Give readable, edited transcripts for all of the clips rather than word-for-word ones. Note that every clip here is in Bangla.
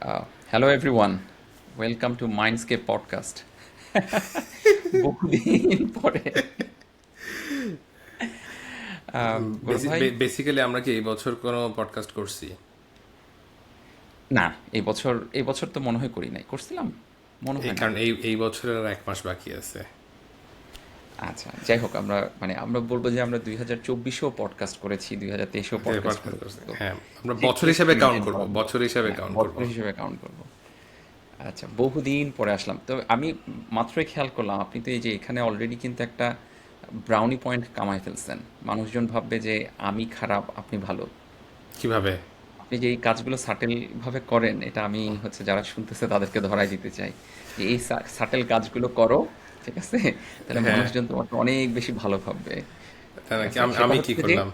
Hello everyone, welcome to Mindscape podcast. বহুদিন পরে গৌরব ভাই। বেসিক্যালি আমরা কি এই বছর কোনো পডকাস্ট করছি? না, এই বছর তো মনে হয় করি নাই, করছিলাম মনে এই হয় না। কারণ এই বছরের আর 1 মাস বাকি আছে। আচ্ছা, যাই হোক, আমরা বলবো যে আমরা 2024-এও পডকাস্ট করেছি, 2023-এও পডকাস্ট পডকাস্ট করেছি, করছি, তো হ্যাঁ। আমরা বছর সিরিয়াসলি হিসাবে কাউন্ট মেনটেন করব, করা বছর দরকার। হিসাবে হ্যাঁ, কাউন্ট করব। বছর হিসেবে কাউন্ট করবো। আচ্ছা, বহুদিন পরে আসলাম তো আমি মাত্রই খেয়াল করলাম আপনি তো এই যে এখানে অলরেডি কিন্তু একটা ব্রাউনি পয়েন্ট কামাই ফেলছেন। মানুষজন ভাববে যে আমি খারাপ, আপনি ভালো। কিভাবে? আপনি যে এই কাজগুলো সাটেল ভাবে করেন, এটা আমি হচ্ছে যারা শুনতেছে তাদেরকে ধরাই দিতে চাই যে এই সাটেল কাজগুলো করো, ঠিক আছে? তাহলে হ্যাঁ, মানুষজন তোমাকে অনেক বেশি ভালো ভাববে, তাই ঠিক নাকি? আছে? আমি কি করলাম?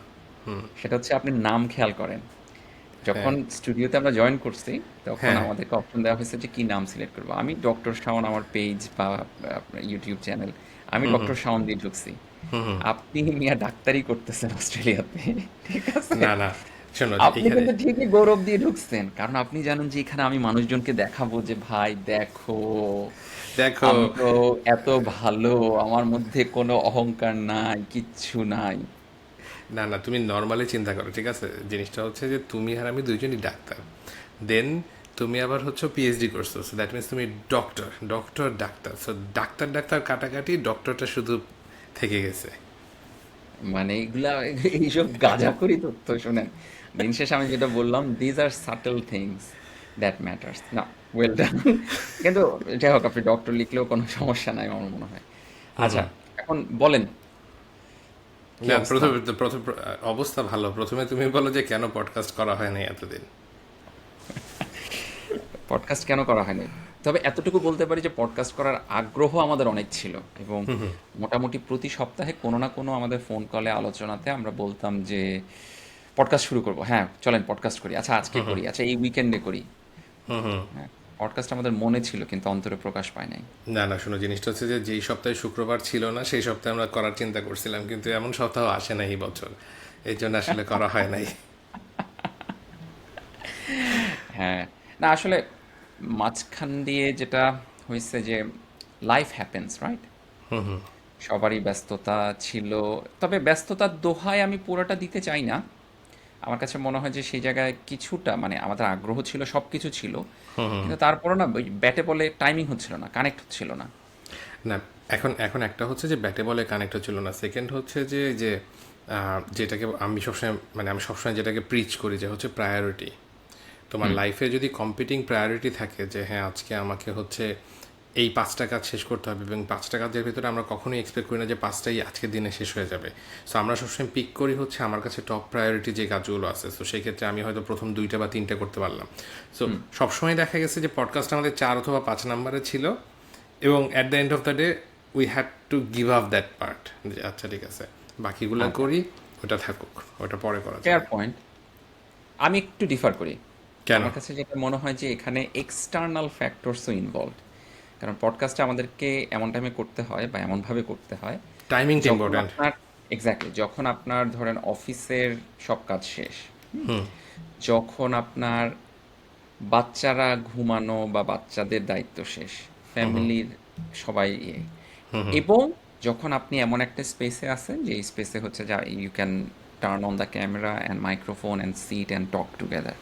সেটা হচ্ছে আপনি নাম খেয়াল করেন। যখন হ্যাঁ, স্টুডিওতে আমরা জয়েন করছি, তখন হ্যাঁ, আমাদেরকে অপশন দেওয়া হয়েছে যে কি নাম সিলেক্ট করবো। আমি ডক্টর শাওন, আমার পেজ বা আপনার ইউটিউব চ্যানেল, আমি ডক্টর শাওন দিয়ে ঢুকছি। আপনি মিয়া ডাক্তারি করতেছেন অস্ট্রেলিয়াতে, ঠিক আছে? না না, শোনো আপনি এখানে কিন্তু ঠিকই গৌরব দিয়ে ঢুকছেন, কারণ আপনি জানেন যে এখানে আমি মানুষজনকে দেখাবো যে ভাই দেখো, দেখো। আমি তো এত ভালো, আমার মধ্যে কোনো অহংকার নাই, কিচ্ছু নাই। না না, তুমি নর্মালি চিন্তা করো, ঠিক আছে? জিনিসটা হচ্ছে যে তুমি আর আমি দুইজনই ডাক্তার। দেন তুমি আবার হচ্ছে পিএইচডি করছো, সো দ্যাট মিনস তুমি doctor doctor doctor. So doctor doctor কাটাকাটি ডক্টরটা শুধু থেকে গেছে। মানে এগুলা, এইসব গাঁজাখুরি তথ্য শুনেন। দিন শেষে আমি যেটা বললাম, these are subtle things that matters না। Well done. কিন্তু যাই হোক, আপনি ডক্টর লিখলেও কোনো সমস্যা নাই আমার মনে হয়। আচ্ছা, এখন বলেন কি না, অবস্থা। প্রথম অবস্থা ভালো। প্রথমে তুমি বলো যে কেন পডকাস্ট করা হয় নাই এতদিন। পডকাস্ট কেন করা হয়নি? তবে এতটুকু বলতে পারি যে পডকাস্ট করার আগ্রহ আমাদের অনেক ছিল, এবং মোটামুটি প্রতি সপ্তাহে কোনো না কোনো আমাদের ফোন কলে আলোচনাতে আমরা বলতাম যে পডকাস্ট শুরু করব, হ্যাঁ চলেন পডকাস্ট করি, আচ্ছা আজকে করি, আচ্ছা এই উইকেন্ডে করি। হ্যাঁ, পডকাস্ট আমাদের মনে ছিল কিন্তু অন্তরে প্রকাশ পায় নাই। না না, শোনো, জিনিসটা হচ্ছে যে যেই সপ্তাহে শুক্রবার ছিল না সেই সপ্তাহে আমরা করার চিন্তা করছিলাম, কিন্তু এমন সপ্তাহ আসে না এই বছর। এই জন্য আসলে করা হয় নাই। হ্যাঁ, না আসলে মাঝখান দিয়ে যেটা হয়েছে যে লাইফ হ্যাপেন্স, রাইট? সবারই ব্যস্ততা ছিল, তবে ব্যস্ততার দোহাই আমি পুরোটা দিতে চাই না। আমার কাছে মনে হয় যে সেই জায়গায় কিছুটা, মানে আমাদের আগ্রহ ছিল, সব কিছু ছিল, কিন্তু তারপরও না ওই ব্যাটে বলে টাইমিং হচ্ছিল না, কানেক্ট হচ্ছিল না। না, এখন এখন একটা হচ্ছে যে ব্যাটে বলে কানেক্ট হচ্ছিল না, সেকেন্ড হচ্ছে যে যে যেটাকে আমি সবসময় যেটাকে প্রিচ করি যে হচ্ছে প্রায়োরিটি। তোমার লাইফে যদি কম্পিটিং প্রায়োরিটি থাকে যে হ্যাঁ আজকে আমাকে হচ্ছে এই 5টা কাজ শেষ করতে হবে, এবং 5টা কাজের ভিতরে আমরা কখনোই এক্সপেক্ট করি না যে 5টাই আজকের দিনে শেষ হয়ে যাবে। সো আমরা সবসময় পিক করি হচ্ছে আমার কাছে টপ প্রায়োরিটি যে কাজগুলো আছে। সো সেই ক্ষেত্রে আমি হয়তো প্রথম 2টা বা 3টা করতে পারলাম। সো সবসময় দেখা গেছে যে পডকাস্ট আমাদের 4 অথবা 5 নম্বরে ছিল, এবং at the end of the day we had to give up that part, যে আচ্ছা ঠিক আছে বাকিগুলো আচ্ছা, করি, ওটা থাকুক, ওটা পরে করা ফেয়ার যাবে। পয়েন্ট। আমি একটু ডিফার করি। কেন? আমার কাছে যেটা মনে হয় যে এখানে এক্সটার্নাল ফ্যাক্টরসও ইনভলভড। কারণ পডকাস্টটা আমাদেরকে এমন টাইমে করতে হয় বা এমনভাবে করতে হয় টাইমিংটা যখন ইম্পর্ট্যান্ট। আপনার, এক্স্যাক্টলি, যখন আপনার ধরেন অফিসের সব কাজ শেষ, যখন আপনার বাচ্চারা ঘুমানো বা বাচ্চাদের দায়িত্ব শেষ, ফ্যামিলির সবাই এবং যখন আপনি এমন একটা স্পেসে আছেন যে স্পেসে হচ্ছে যা you can turn on the camera and microphone and sit and talk together.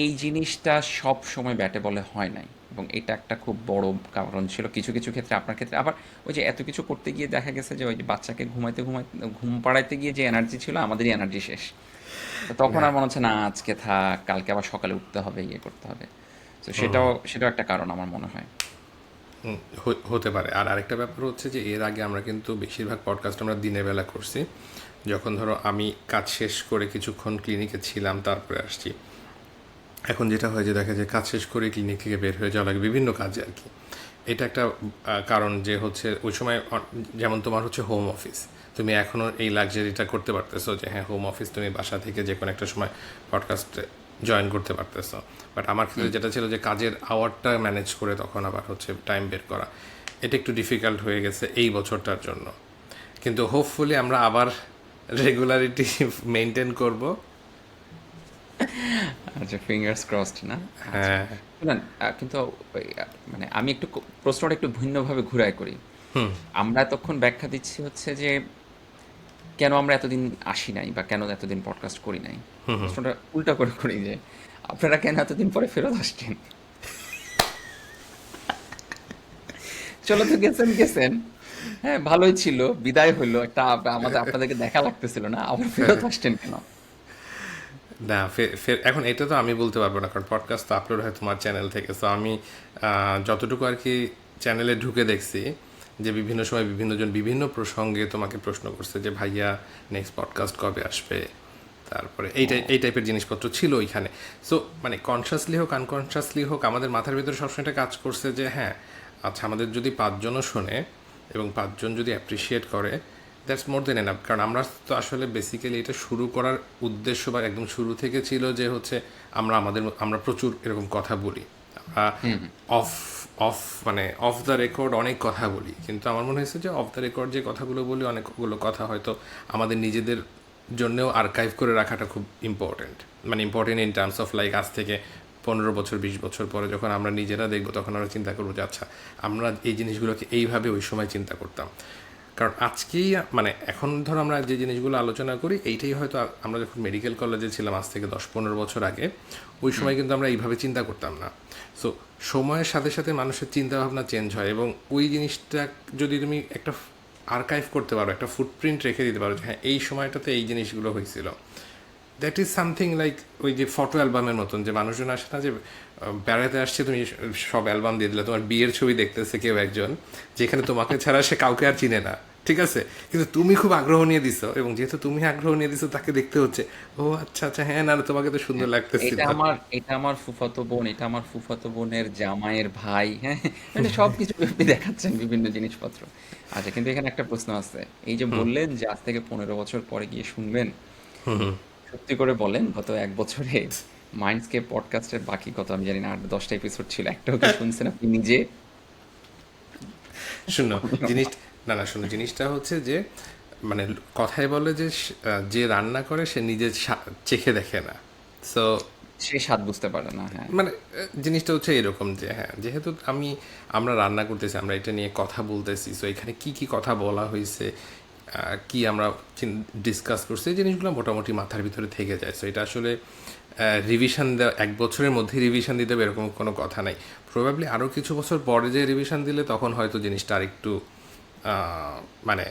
এই জিনিসটা সব সময় ব্যাটে বলে হয় নাই, এবং এটা একটা খুব বড় কারণ ছিল কিছু কিছু ক্ষেত্রে। আপনার ক্ষেত্রে আবার ওই যে এত কিছু করতে গিয়ে দেখা গেছে যে ওই যে বাচ্চাকে ঘুম পাড়াইতে গিয়ে যে এনার্জি ছিল, আমাদেরই এনার্জি শেষ। তো তখন না, আর মনে হচ্ছে না আজকে থাক, কালকে আবার সকালে উঠতে হবে, ইয়ে করতে হবে। তো সেটাও একটা কারণ আমার মনে হয়। হতে পারে। আর আরেকটা ব্যাপার হচ্ছে যে এর আগে আমরা কিন্তু বেশিরভাগ পডকাস্ট আমরা দিনের বেলা করছি, যখন ধরো আমি কাজ শেষ করে কিছুক্ষণ ক্লিনিকে ছিলাম তারপরে আসছি। এখন যেটা হয় যে দেখা যায় কাজ শেষ করে ক্লিনিক থেকে বের হয়ে যাওয়া লাগে বিভিন্ন কাজে আর কি। এটা একটা কারণ যে হচ্ছে ওই সময় যেমন তোমার হচ্ছে হোম অফিস, তুমি এখনও এই লাক্সারিটা করতে পারতেছো যে হ্যাঁ হোম অফিস তুমি বাসা থেকে যে কোনো একটা সময় পডকাস্ট জয়েন করতে পারতেছো। বাট আমার ক্ষেত্রে যেটা ছিল যে কাজের আওয়ারটা ম্যানেজ করে তখন আবার হচ্ছে টাইম বের করা, এটা একটু ডিফিকাল্ট হয়ে গেছে এই বছরটার জন্য। কিন্তু হোপফুলি আমরা আবার রেগুলারিটি মেনটেন করব। আচ্ছা, ফিঙ্গার্স ক্রসড না? আচ্ছা। হ্যাঁ। শুনেন, কিন্তু ওই মানে আমি একটু প্রশ্নটা একটু ভিন্নভাবে ঘুরায় করি। আমরা এতক্ষণ ব্যাখ্যা দিচ্ছি হচ্ছে যে কেন আমরা এতদিন আসি নাই বা কেন এতদিন পডকাস্ট করি নাই। প্রশ্নটা উল্টা করে করি যে আপনারা কেন এতদিন পরে ফেরত আসছেন? চলে তো গেছেন গেছেন। হ্যাঁ, ভালোই ছিল। বিদায় হইলো। একটা আমাদের আপনাদেরকে দেখা লাগতেছিল না। আবার ফেরত আসছেন কেন? না, ফের এখন এটা তো আমি বলতে পারবো না, কারণ পডকাস্ট তো আপলোড হয় তোমার চ্যানেল থেকে। সো আমি যতটুকু আর কি চ্যানেলে ঢুকে দেখছি যে বিভিন্ন সময় বিভিন্নজন বিভিন্ন প্রসঙ্গে তোমাকে প্রশ্ন করছে যে ভাইয়া নেক্সট পডকাস্ট কবে আসবে, তারপরে এই টাইপের জিনিসপত্র ছিল ওইখানে। সো মানে কনসিয়াসলি হোক আনকনসিয়াসলি হোক আমাদের মাথার ভিতরে সবসময় এটা কাজ করছে যে হ্যাঁ, আচ্ছা আমাদের যদি পাঁচজনও শোনে এবং পাঁচজন যদি অ্যাপ্রিসিয়েট করে, দ্যাটস মোর দেন এনাফ। কারণ আমরা তো আসলে বেসিক্যালি এটা শুরু করার উদ্দেশ্য বা একদম শুরু থেকে ছিল যে হচ্ছে আমরা প্রচুর এরকম কথা বলি। আমরা অফ অফ মানে অফ দ্য রেকর্ড অনেক কথা বলি, কিন্তু আমার মনে হয়েছে যে অফ দ্য রেকর্ড যে কথাগুলো বলি অনেকগুলো কথা হয়তো আমাদের নিজেদের জন্যও আর্কাইভ করে রাখাটা খুব ইম্পর্টেন্ট। মানে important in terms of like আজ থেকে 15 বছর 20 বছর পরে যখন আমরা নিজেরা দেখবো তখন আমরা চিন্তা করবো যে আচ্ছা আমরা এই জিনিসগুলোকে এইভাবে ওই সময় চিন্তা করতাম। কারণ আজকেই মানে এখন ধরো আমরা যে জিনিসগুলো আলোচনা করি এইটাই হয়তো আমরা যখন মেডিকেল কলেজে ছিলাম আজ থেকে 10-15 বছর আগে, ওই সময় কিন্তু আমরা এইভাবে চিন্তা করতাম না। সো সময়ের সাথে সাথে মানুষের চিন্তাভাবনা চেঞ্জ হয়, এবং ওই জিনিসটা যদি তুমি একটা আর্কাইভ করতে পারো, একটা ফুটপ্রিন্ট রেখে দিতে পারো যে হ্যাঁ এই সময়টাতে এই জিনিসগুলো হয়েছিল, দ্যাট ইজ সামথিং লাইক ওই যে ফটো অ্যালবামের মতন, যে মানুষজন আসে না যে বেড়াতে আসছে, তুমি সব অ্যালবাম দিয়ে দিলে, তোমার বিয়ের ছবি দেখতেছে কেউ একজন, যেখানে তোমাকে ছাড়া সে কাউকে আর চিনে না, ঠিক আছে, কিন্তু তুমি খুব আগ্রহ নিয়ে দিছো, এবং যেহেতু তুমি আগ্রহ নিয়ে দিছো তাকে দেখতে হচ্ছে, ও আচ্ছা আচ্ছা হ্যাঁ না তোমাকে তো সুন্দর হ্যাঁ, লাগতেছিল। এটা আমার ফুফাতো বোন, এটা আমার ফুফাতো বোনের জামাইয়ের ভাই। হ্যাঁ, মানে সবকিছু আপনি দেখাচ্ছেন বিভিন্ন জিনিসপত্র। আচ্ছা, কিন্তু এখানে একটা প্রশ্ন আছে। এই যে বললেন যে আজ থেকে 15 বছর পরে গিয়ে শুনবেন, সত্যি করে বলেন গত 1 বছরে মাইন্ডস্কেপ পডকাস্টের বাকি কত আমি জানি না, 8-10টা এপিসোড ছিল, একটাও কি শুনছেন আপনি নিজে? শোনো জিনিস, না না শোনো, জিনিসটা হচ্ছে যে মানে কথায় বলে যে যে রান্না করে সে নিজে চেখে দেখে না। সো সে স্বাদ বুঝতে পারে না। হ্যাঁ, মানে জিনিসটা হচ্ছে এরকম যে হ্যাঁ, যেহেতু আমরা রান্না করতেছি, আমরা এটা নিয়ে কথা বলতেছি, সো এখানে কি কি কথা বলা হয়েছে, কি আমরা ডিসকাস করছি, এই জিনিসগুলো মোটামুটি মাথার ভিতরে থেকে যায়। সো এটা আসলে রিভিশন দেওয়া 1 বছরের মধ্যে রিভিশন দিতে হবে এরকম কোনো কথা নাই। প্রবাবলি আরও কিছু বছর পরে যে রিভিশন দিলে তখন হয়তো জিনিসটা আরেকটু মানে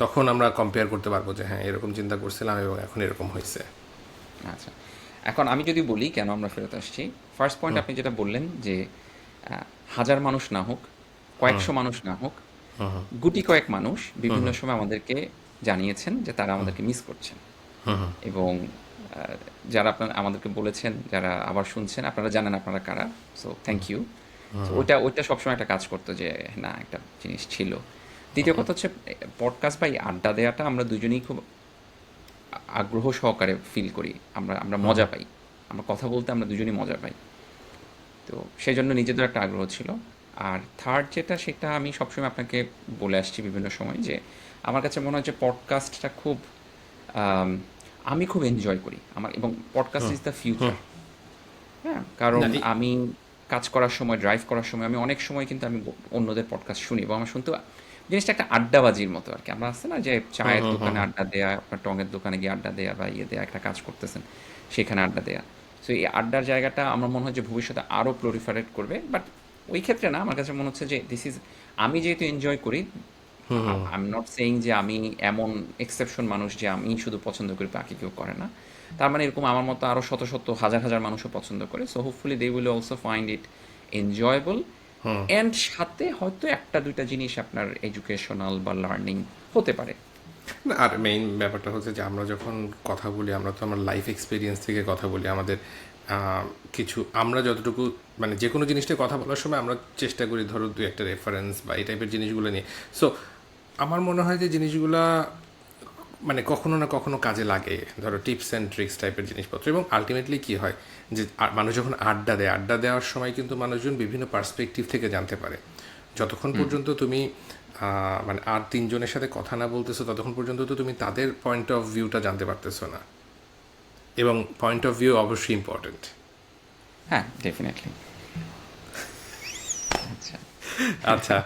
তখন আমরা কম্পেয়ার করতে পারবো যে হ্যাঁ এরকম চিন্তা করছিলাম এবং এখন এরকম হয়েছে। আচ্ছা। এখন আমি যদি বলি কেন আমরা ফেরত আসছি, ফার্স্ট পয়েন্ট আপনি যেটা বললেন যে হাজার মানুষ না হোক, কয়েকশো মানুষ না হোক, গুটি কয়েক মানুষ বিভিন্ন সময় আমাদেরকে জানিয়েছেন যে তারা আমাদেরকে মিস করছেন। এবং যারা আমাদেরকে বলেছেন, যারা আবার শুনছেন, আপনারা জানেন আপনারা কারা। So thank you. সো ওইটা সবসময় একটা কাজ করতো যে না, একটা জিনিস ছিল। দ্বিতীয় কথা হচ্ছে পডকাস্ট বা এই আড্ডা দেওয়াটা আমরা দুজনেই খুব আগ্রহ সহকারে ফিল করি। আমরা আমরা মজা পাই। আমরা কথা বলতে আমরা দুজনেই মজা পাই। তো সেই জন্য নিজেদের একটা আগ্রহ ছিল। আর থার্ড যেটা, সেটা আমি সবসময় আপনাকে বলে আসছি বিভিন্ন সময় যে আমার কাছে মনে হয় যে পডকাস্টটা খুব আম, আমি খুব এনজয় করি আমার, এবং পডকাস্ট ইজ দ্য ফিউচার। হ্যাঁ, কারণ না আমি কাজ করার সময়, ড্রাইভ করার সময় আমি অনেক সময় কিন্তু আমি অন্যদের পডকাস্ট শুনি, এবং আমার শুনতে জিনিসটা একটা আড্ডাবাজির মতো আর কি। আমরা আসছে না যে চায়ের দোকানে আড্ডা দেয়া, আপনার টঙের দোকানে গিয়ে আড্ডা দেয়া বা ইয়ে দেয়া, একটা কাজ করতেছেন সেখানে আড্ডা দেয়া। সো এই আড্ডার জায়গাটা আমার মনে হয় যে ভবিষ্যতে আরও প্রলিফারেট করবে। বাট ওই ক্ষেত্রে না, আমার কাছে মনে হচ্ছে যে দিস ইজ, আমি যেহেতু এনজয় করি, আই এম নট সেইং যে আমি এমন এক্সেপশন মানুষ যে আমি শুধু পছন্দ করি বাকি কেউ করে না। তার মানে এরকম আমার মতো আরও শত শত হাজার হাজার মানুষও পছন্দ করে। So hopefully they will also find it enjoyable. And সাথে হয়তো একটা দুইটা জিনিস আপনার এডুকেশনাল বা লার্নিং হতে পারে। না, আর মেইন ব্যাপারটা হচ্ছে যে আমরা যখন কথা বলি আমরা তো আমার লাইফ এক্সপিরিয়েন্স থেকে কথা বলি। আমাদের কিছু আমরা যতটুকু মানে যে কোনো জিনিসটা কথা বলার সময় আমরা চেষ্টা করি ধরো দুই একটা রেফারেন্স বা এই টাইপের জিনিসগুলো নিয়ে। সো আমার মনে হয় যে জিনিসগুলা মানে কখনো না কখনো কাজে লাগে, ধরো টিপস অ্যান্ড ট্রিক্স টাইপের জিনিসপত্র। এবং আলটিমেটলি কী হয় যে মানুষ যখন আড্ডা দেওয়ার সময় কিন্তু মানুষজন বিভিন্ন পার্সপেক্টিভ থেকে জানতে পারে। যতক্ষণ পর্যন্ত তুমি মানে আর তিনজনের সাথে কথা না বলতেছো ততক্ষণ পর্যন্ত তো তুমি তাদের পয়েন্ট অফ ভিউটা জানতে পারতেছো না। এবং পয়েন্ট অফ ভিউ অবশ্যই ইম্পর্টেন্ট। হ্যাঁ, ডেফিনেটলি। আচ্ছা, আচ্ছা,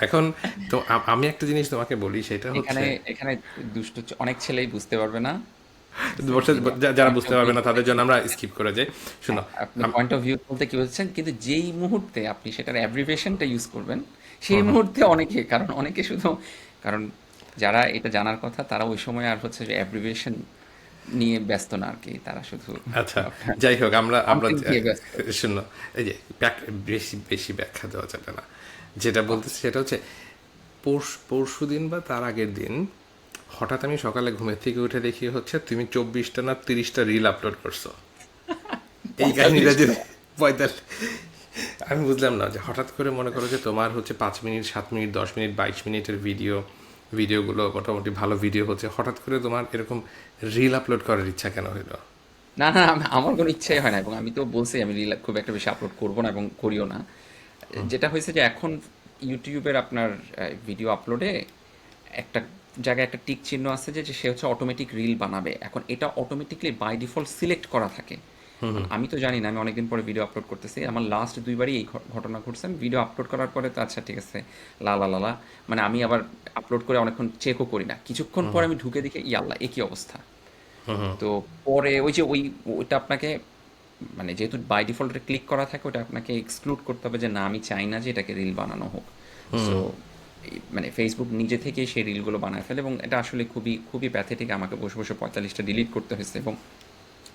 এখন তো আমি একটা জিনিস তোমাকে বলি, সেটা এখানে হচ্ছে এখানে দুষ্ট অনেক ছেলেই বুঝতে পারবে না। ঠিক আছে? যারা পয়েন্ট বুঝতে অফ পারবে ভিউ না বলতে তাদের কি জন্য আমরা স্কিপ করে যাই। শুনো, হ্যাঁ, আপনি পয়েন্ট অফ ভিউ বলতে কি বোঝাচ্ছেন, কিন্তু যেই মুহূর্তে আপনি সেটার অ্যাব্রিভিয়েশনটা ইউজ করবেন, সেই মুহূর্তে অনেকে শুধু, কারণ যারা এটা জানার কথা তারা ওই সময় আর হচ্ছে যে অ্যাব্রিভিয়েশন নিয়ে ব্যস্ত না আর কি, তারা শুধু আচ্ছা, আপনার যাই হোক, আমরা কন্টেন্ট নিয়ে ব্যস্ত। শুনো, এই যে বেশি বেশি ব্যাখ্যা দেওয়া যাবে না। যেটা বলতেছি সেটা হচ্ছে পরশু দিন বা তার আগের দিন হঠাৎ আমি সকালে ঘুমের থেকে উঠে দেখি হচ্ছে তুমি 24টা না 30টা রিল আপলোড করছো। এই কাহিনীটা 45 যদি 45, আমি বুঝলাম না যে হঠাৎ করে মনে করো যে তোমার হচ্ছে 5 মিনিট, 7 মিনিট, 10 মিনিট, 22 মিনিটের ভিডিওগুলো মোটামুটি ভালো ভিডিও হচ্ছে, হঠাৎ করে তোমার এরকম রিল আপলোড করার ইচ্ছা কেন হইলো? না, না, আমার কোনো ইচ্ছাই হয় না, এবং আমি তো বলছি আমি রিল খুব একটা বেশি আপলোড করবো না এবং করিও না। যেটা হয়েছে যে এখন ইউটিউবের আপনার ভিডিও আপলোডে একটা জায়গায় একটা টিক চিহ্ন আছে যে যে সে হচ্ছে অটোমেটিক রিল বানাবে। এখন এটা অটোমেটিকলি বাই ডিফল্ট সিলেক্ট করা থাকে। এখন আমি তো জানি না, আমি অনেকদিন পরে ভিডিও আপলোড করতেছি, আমার লাস্ট দুইবারই এই ঘটনা ঘটছে। আমি ভিডিও আপলোড করার পরে তো আচ্ছা ঠিক আছে, লা লা লা লা, মানে আমি আবার আপলোড করে অনেকক্ষণ চেকও করি না, কিছুক্ষণ পরে আমি ঢুকে দেখি ইয়াল্লা একই অবস্থা। তো পরে ওই যে ওইটা আপনাকে, মানে যেহেতু বাই ডিফল্ট ক্লিক করা থাকে, ওটা আপনাকে এক্সক্লুড করতে হবে যে না আমি চাই না যে এটাকে রিল বানানো হোক। সো মানে ফেসবুক নিজে থেকেই সেই রিলগুলো বানায় ফেলে, এবং এটা আসলে খুবই খুবই প্যাথেটিক। আমাকে বসে বসে 45টা ডিলিট করতে হয়েছে, এবং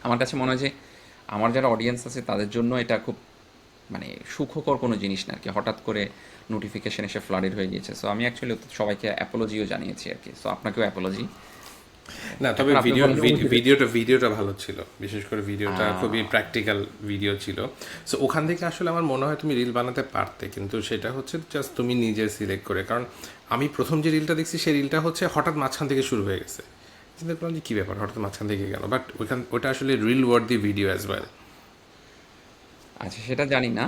আমার কাছে মনে হয় যে আমার যারা অডিয়েন্স আছে তাদের জন্য এটা খুব মানে সুখকর কোনো জিনিস না আর কি। হঠাৎ করে নোটিফিকেশন এসে ফ্লাডেড হয়ে গিয়েছে। সো আমি অ্যাকচুয়ালি সবাইকে অ্যাপোলজিও জানিয়েছি আর কি। সো আপনাকেও অ্যাপোলজি। না, তবে এখন আপনি বলেন অনুভূতি। ভিডিওটা ভালো ছিল, বিশেষ করে ভিডিওটা খুবই প্র্যাকটিক্যাল ভিডিও ছিল। সো ওখান থেকে আসলে আমার মনে হয় তুমি রিল বানাতে পারতে, কিন্তু সেটা হচ্ছে জাস্ট তুমি নিজে সিলেক্ট করে। কারণ আমি প্রথম যে রিলটা দেখছি সেই রিলটা হচ্ছে হঠাৎ মাঝখান থেকে শুরু হয়ে গেছে, চিন্তা করলাম যে কী ব্যাপার হঠাৎ মাঝখান থেকে গেল, বাট ওটা আসলে reel worthy video as well. আচ্ছা, সেটা জানি না।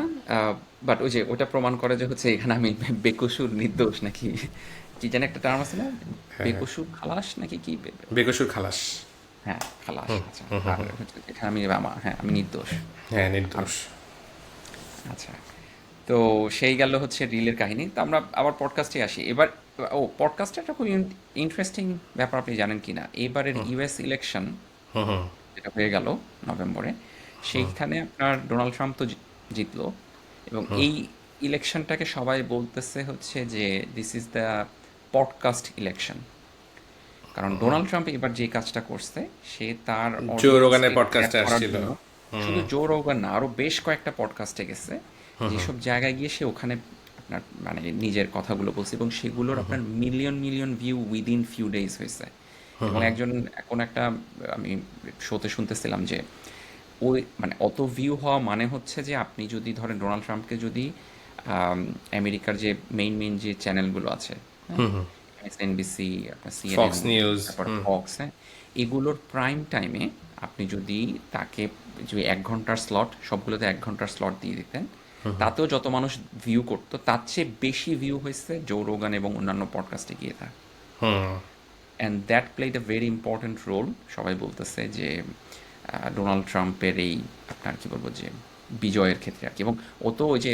বাট ওই যে ওটা প্রমাণ করে যে হচ্ছে এখানে আমি বেকসুর নির্দোষ নাকি কি জানি একটা টার্ম আছে না, বেকসুর খালাস নাকি কি বেকসুর খালাস। হ্যাঁ, খালাস। আচ্ছা, আর হচ্ছে এখানে হ্যাঁ আমি নির্দোষ। হ্যাঁ, আমি নির্দোষ। আচ্ছা, তো সেই গেল হচ্ছে রিলের কাহিনী। তো আমরা আবার পডকাস্টে আসি এবার। পডকাস্টে একটা খুব ইন্টারেস্টিং ব্যাপার, আপনি জানেন কি না, এবারের ইউএস ইলেকশন যেটা হয়ে গেল নভেম্বরে, সেইখানে আপনার ডোনাল্ড ট্রাম্প তো জিতলো, এবং এই ইলেকশনটাকে সবাই বলতেছে হচ্ছে যে this is the podcast election. কারণ ডোনাল্ড ট্রাম্প এবার যে কাজটা করছে, সে তার জো অডিয়েন্সকে রোগানের গ্র্যাব পডকাস্টে করার আসছিল। জন্য শুধু জো রোগান না, আরও বেশ কয়েকটা পডকাস্টে গেছে, যেসব জায়গায় গিয়ে সে ওখানে আপনার মানে নিজের কথাগুলো বলছে, এবং সেগুলোর আপনার million million view within few days হয়েছে। এবং এখন একটা আমি শোতে শুনতেছিলাম যে ওই মানে অত ভিউ হওয়া মানে হচ্ছে যে আপনি যদি ধরেন ডোনাল্ড ট্রাম্পকে যদি আমেরিকার যে মেইন যে চ্যানেলগুলো আছে, হ্যাঁ, এমএসএনবিসি, আপনার সিএনএন, ফক্স নিউজ। তারপর ফক্স, হ্যাঁ, এগুলোর প্রাইম টাইমে আপনি যদি তাকে যে 1 ঘন্টার স্লট, সবগুলোতে 1 ঘন্টার স্লট দিয়ে দিতেন, তাতেও যত মানুষ ভিউ করতো তার চেয়ে বেশি ভিউ হয়েছে জো রোগান এবং অন্যান্য পডকাস্টে গিয়ে তার। And that played a very important role. সবাই বলতেছে যে ডোনাল্ড ট্রাম্পের এই আপনার কি বলবো যে বিজয়ের ক্ষেত্রে আর কি। এবং ও তো ওই যে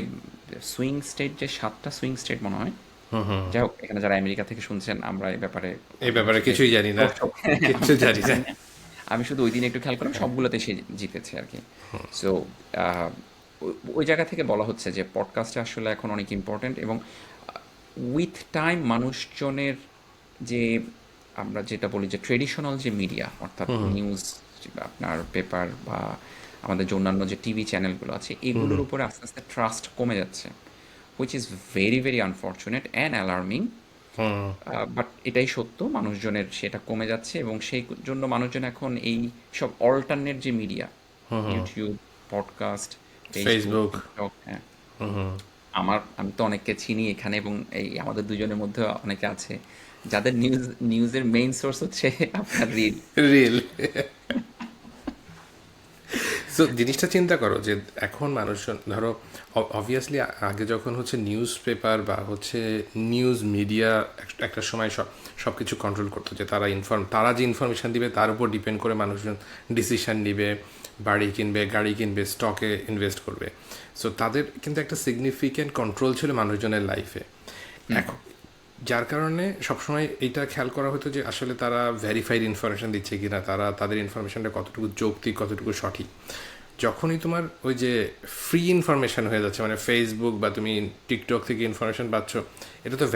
সুইং স্টেট, যে 7টা সুইং স্টেট মনে হয়, যাই হোক, এখানে যারা আমেরিকা থেকে শুনছেন, আমরা এই ব্যাপারে এই ব্যাপারে কিছুই জানি না, কিচ্ছু জানি না। আমি শুধু ওই দিন একটু খেয়াল করলাম, সবগুলোতে সে জিতেছে আর কি। সো ওই জায়গা থেকে বলা হচ্ছে যে পডকাস্টে আসলে এখন অনেক ইম্পর্ট্যান্ট, এবং উইথ টাইম মানুষজনের যে আমরা যেটা বলি যে ট্রেডিশনাল যে মিডিয়া, অর্থাৎ নিউজ, আপনার পেপার বা আমাদের যে অন্যান্য যে টিভি চ্যানেলগুলো আছে, এগুলোর উপরে আস্তে আস্তে ট্রাস্ট কমে যাচ্ছে, which is very very unfortunate and alarming. But এটাই সত্য, মানুষজনের সেটা কমে যাচ্ছে, এবং সেই জন্য মানুষজন এখন এই সব অল্টারনেট যে media, YouTube, podcast, Facebook, Facebook. TikTok, হ্যাঁ, আমি তো অনেককে চিনি এখানে, এবং এই আমাদের দুজনের মধ্যে অনেকে আছে যাদের নিউজের মেইন সোর্স হচ্ছে আপনার রিল। রিল। সো জিনিসটা চিন্তা করো যে এখন মানুষজন ধরো অবভিয়াসলি আগে যখন হচ্ছে নিউজ পেপার বা হচ্ছে নিউজ মিডিয়া একটা সময় সব কিছু কন্ট্রোল করতো, যে তারা যে ইনফরমেশন দিবে তার উপর ডিপেন্ড করে মানুষজন ডিসিশন নিবে, বাড়ি কিনবে, গাড়ি কিনবে, স্টকে ইনভেস্ট করবে। সো তাদের কিন্তু একটা সিগনিফিক্যান্ট কন্ট্রোল ছিল মানুষজনের লাইফে। এখন যার কারণে সবসময় এটা খেয়াল করা হতো যে আসলে তারা ভেরিফাইড ইনফরমেশন দিচ্ছে কিনা, তারা তাদের ইনফরমেশনটা কতটুকু যৌক্তিক, কতটুকু সঠিক। যখনই তোমার ওই যে ফ্রি ইনফরমেশন হয়ে যাচ্ছে, মানে ফেসবুক বা তুমি টিকটক থেকে ইনফরমেশন পাচ্ছ, এটা তো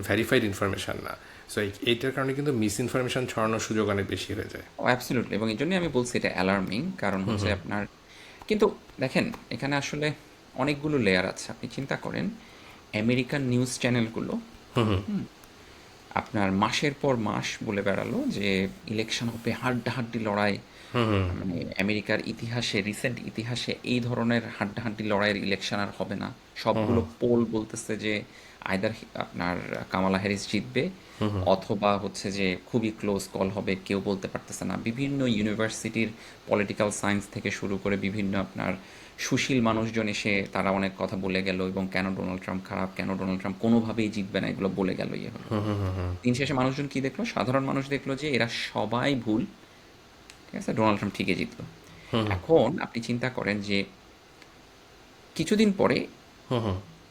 ভেরিফাইড ইনফরমেশন না। সো এইটার কারণে কিন্তু মিস ইনফরমেশন ছড়ানোর সুযোগ অনেক বেশি হয়ে যায়। ও অ্যাবসলিউটলি, এবং এই জন্যই আমি বলছি এটা অ্যালার্মিং, কারণ হচ্ছে আপনার, কিন্তু দেখেন এখানে আসলে অনেকগুলো লেয়ার আছে। আপনি চিন্তা করেন আমেরিকান নিউজ চ্যানেলগুলো আপনার মাসের পর মাস বলে বেড়ালো যে ইলেকশন হবে, হাড্ডাহাড্ডি লড়াই, মানে আমেরিকার ইতিহাসে, রিসেন্ট ইতিহাসে এই ধরনের হাড্ডাহাড্ডি লড়াইয়ের ইলেকশন আর হবে না। সবগুলো পোল বলতেছে যে আইদার আপনার কামালা হ্যারিস জিতবে, অথবা হচ্ছে যে খুবই ক্লোজ কল হবে, কেউ বলতে পারতেছে না। বিভিন্ন ইউনিভার্সিটির পলিটিক্যাল সায়েন্স থেকে শুরু করে বিভিন্ন আপনার সুশীল মানুষজন এসে তারা অনেক কথা বলে গেল, এবং কেন ডোনাল্ড ট্রাম্প খারাপ, কেন ডোনাল্ড ট্রাম্প কোনোভাবেই জিতবে না, এগুলো বলে গেল। ইয়ে হলো, দিন শেষে মানুষজন কি দেখলো, সাধারণ মানুষ দেখলো যে এরা সবাই ভুল, ঠিক আছে, ডোনাল্ড ট্রাম্প ঠিকই জিতলো। এখন আপনি চিন্তা করেন যে কিছুদিন পরে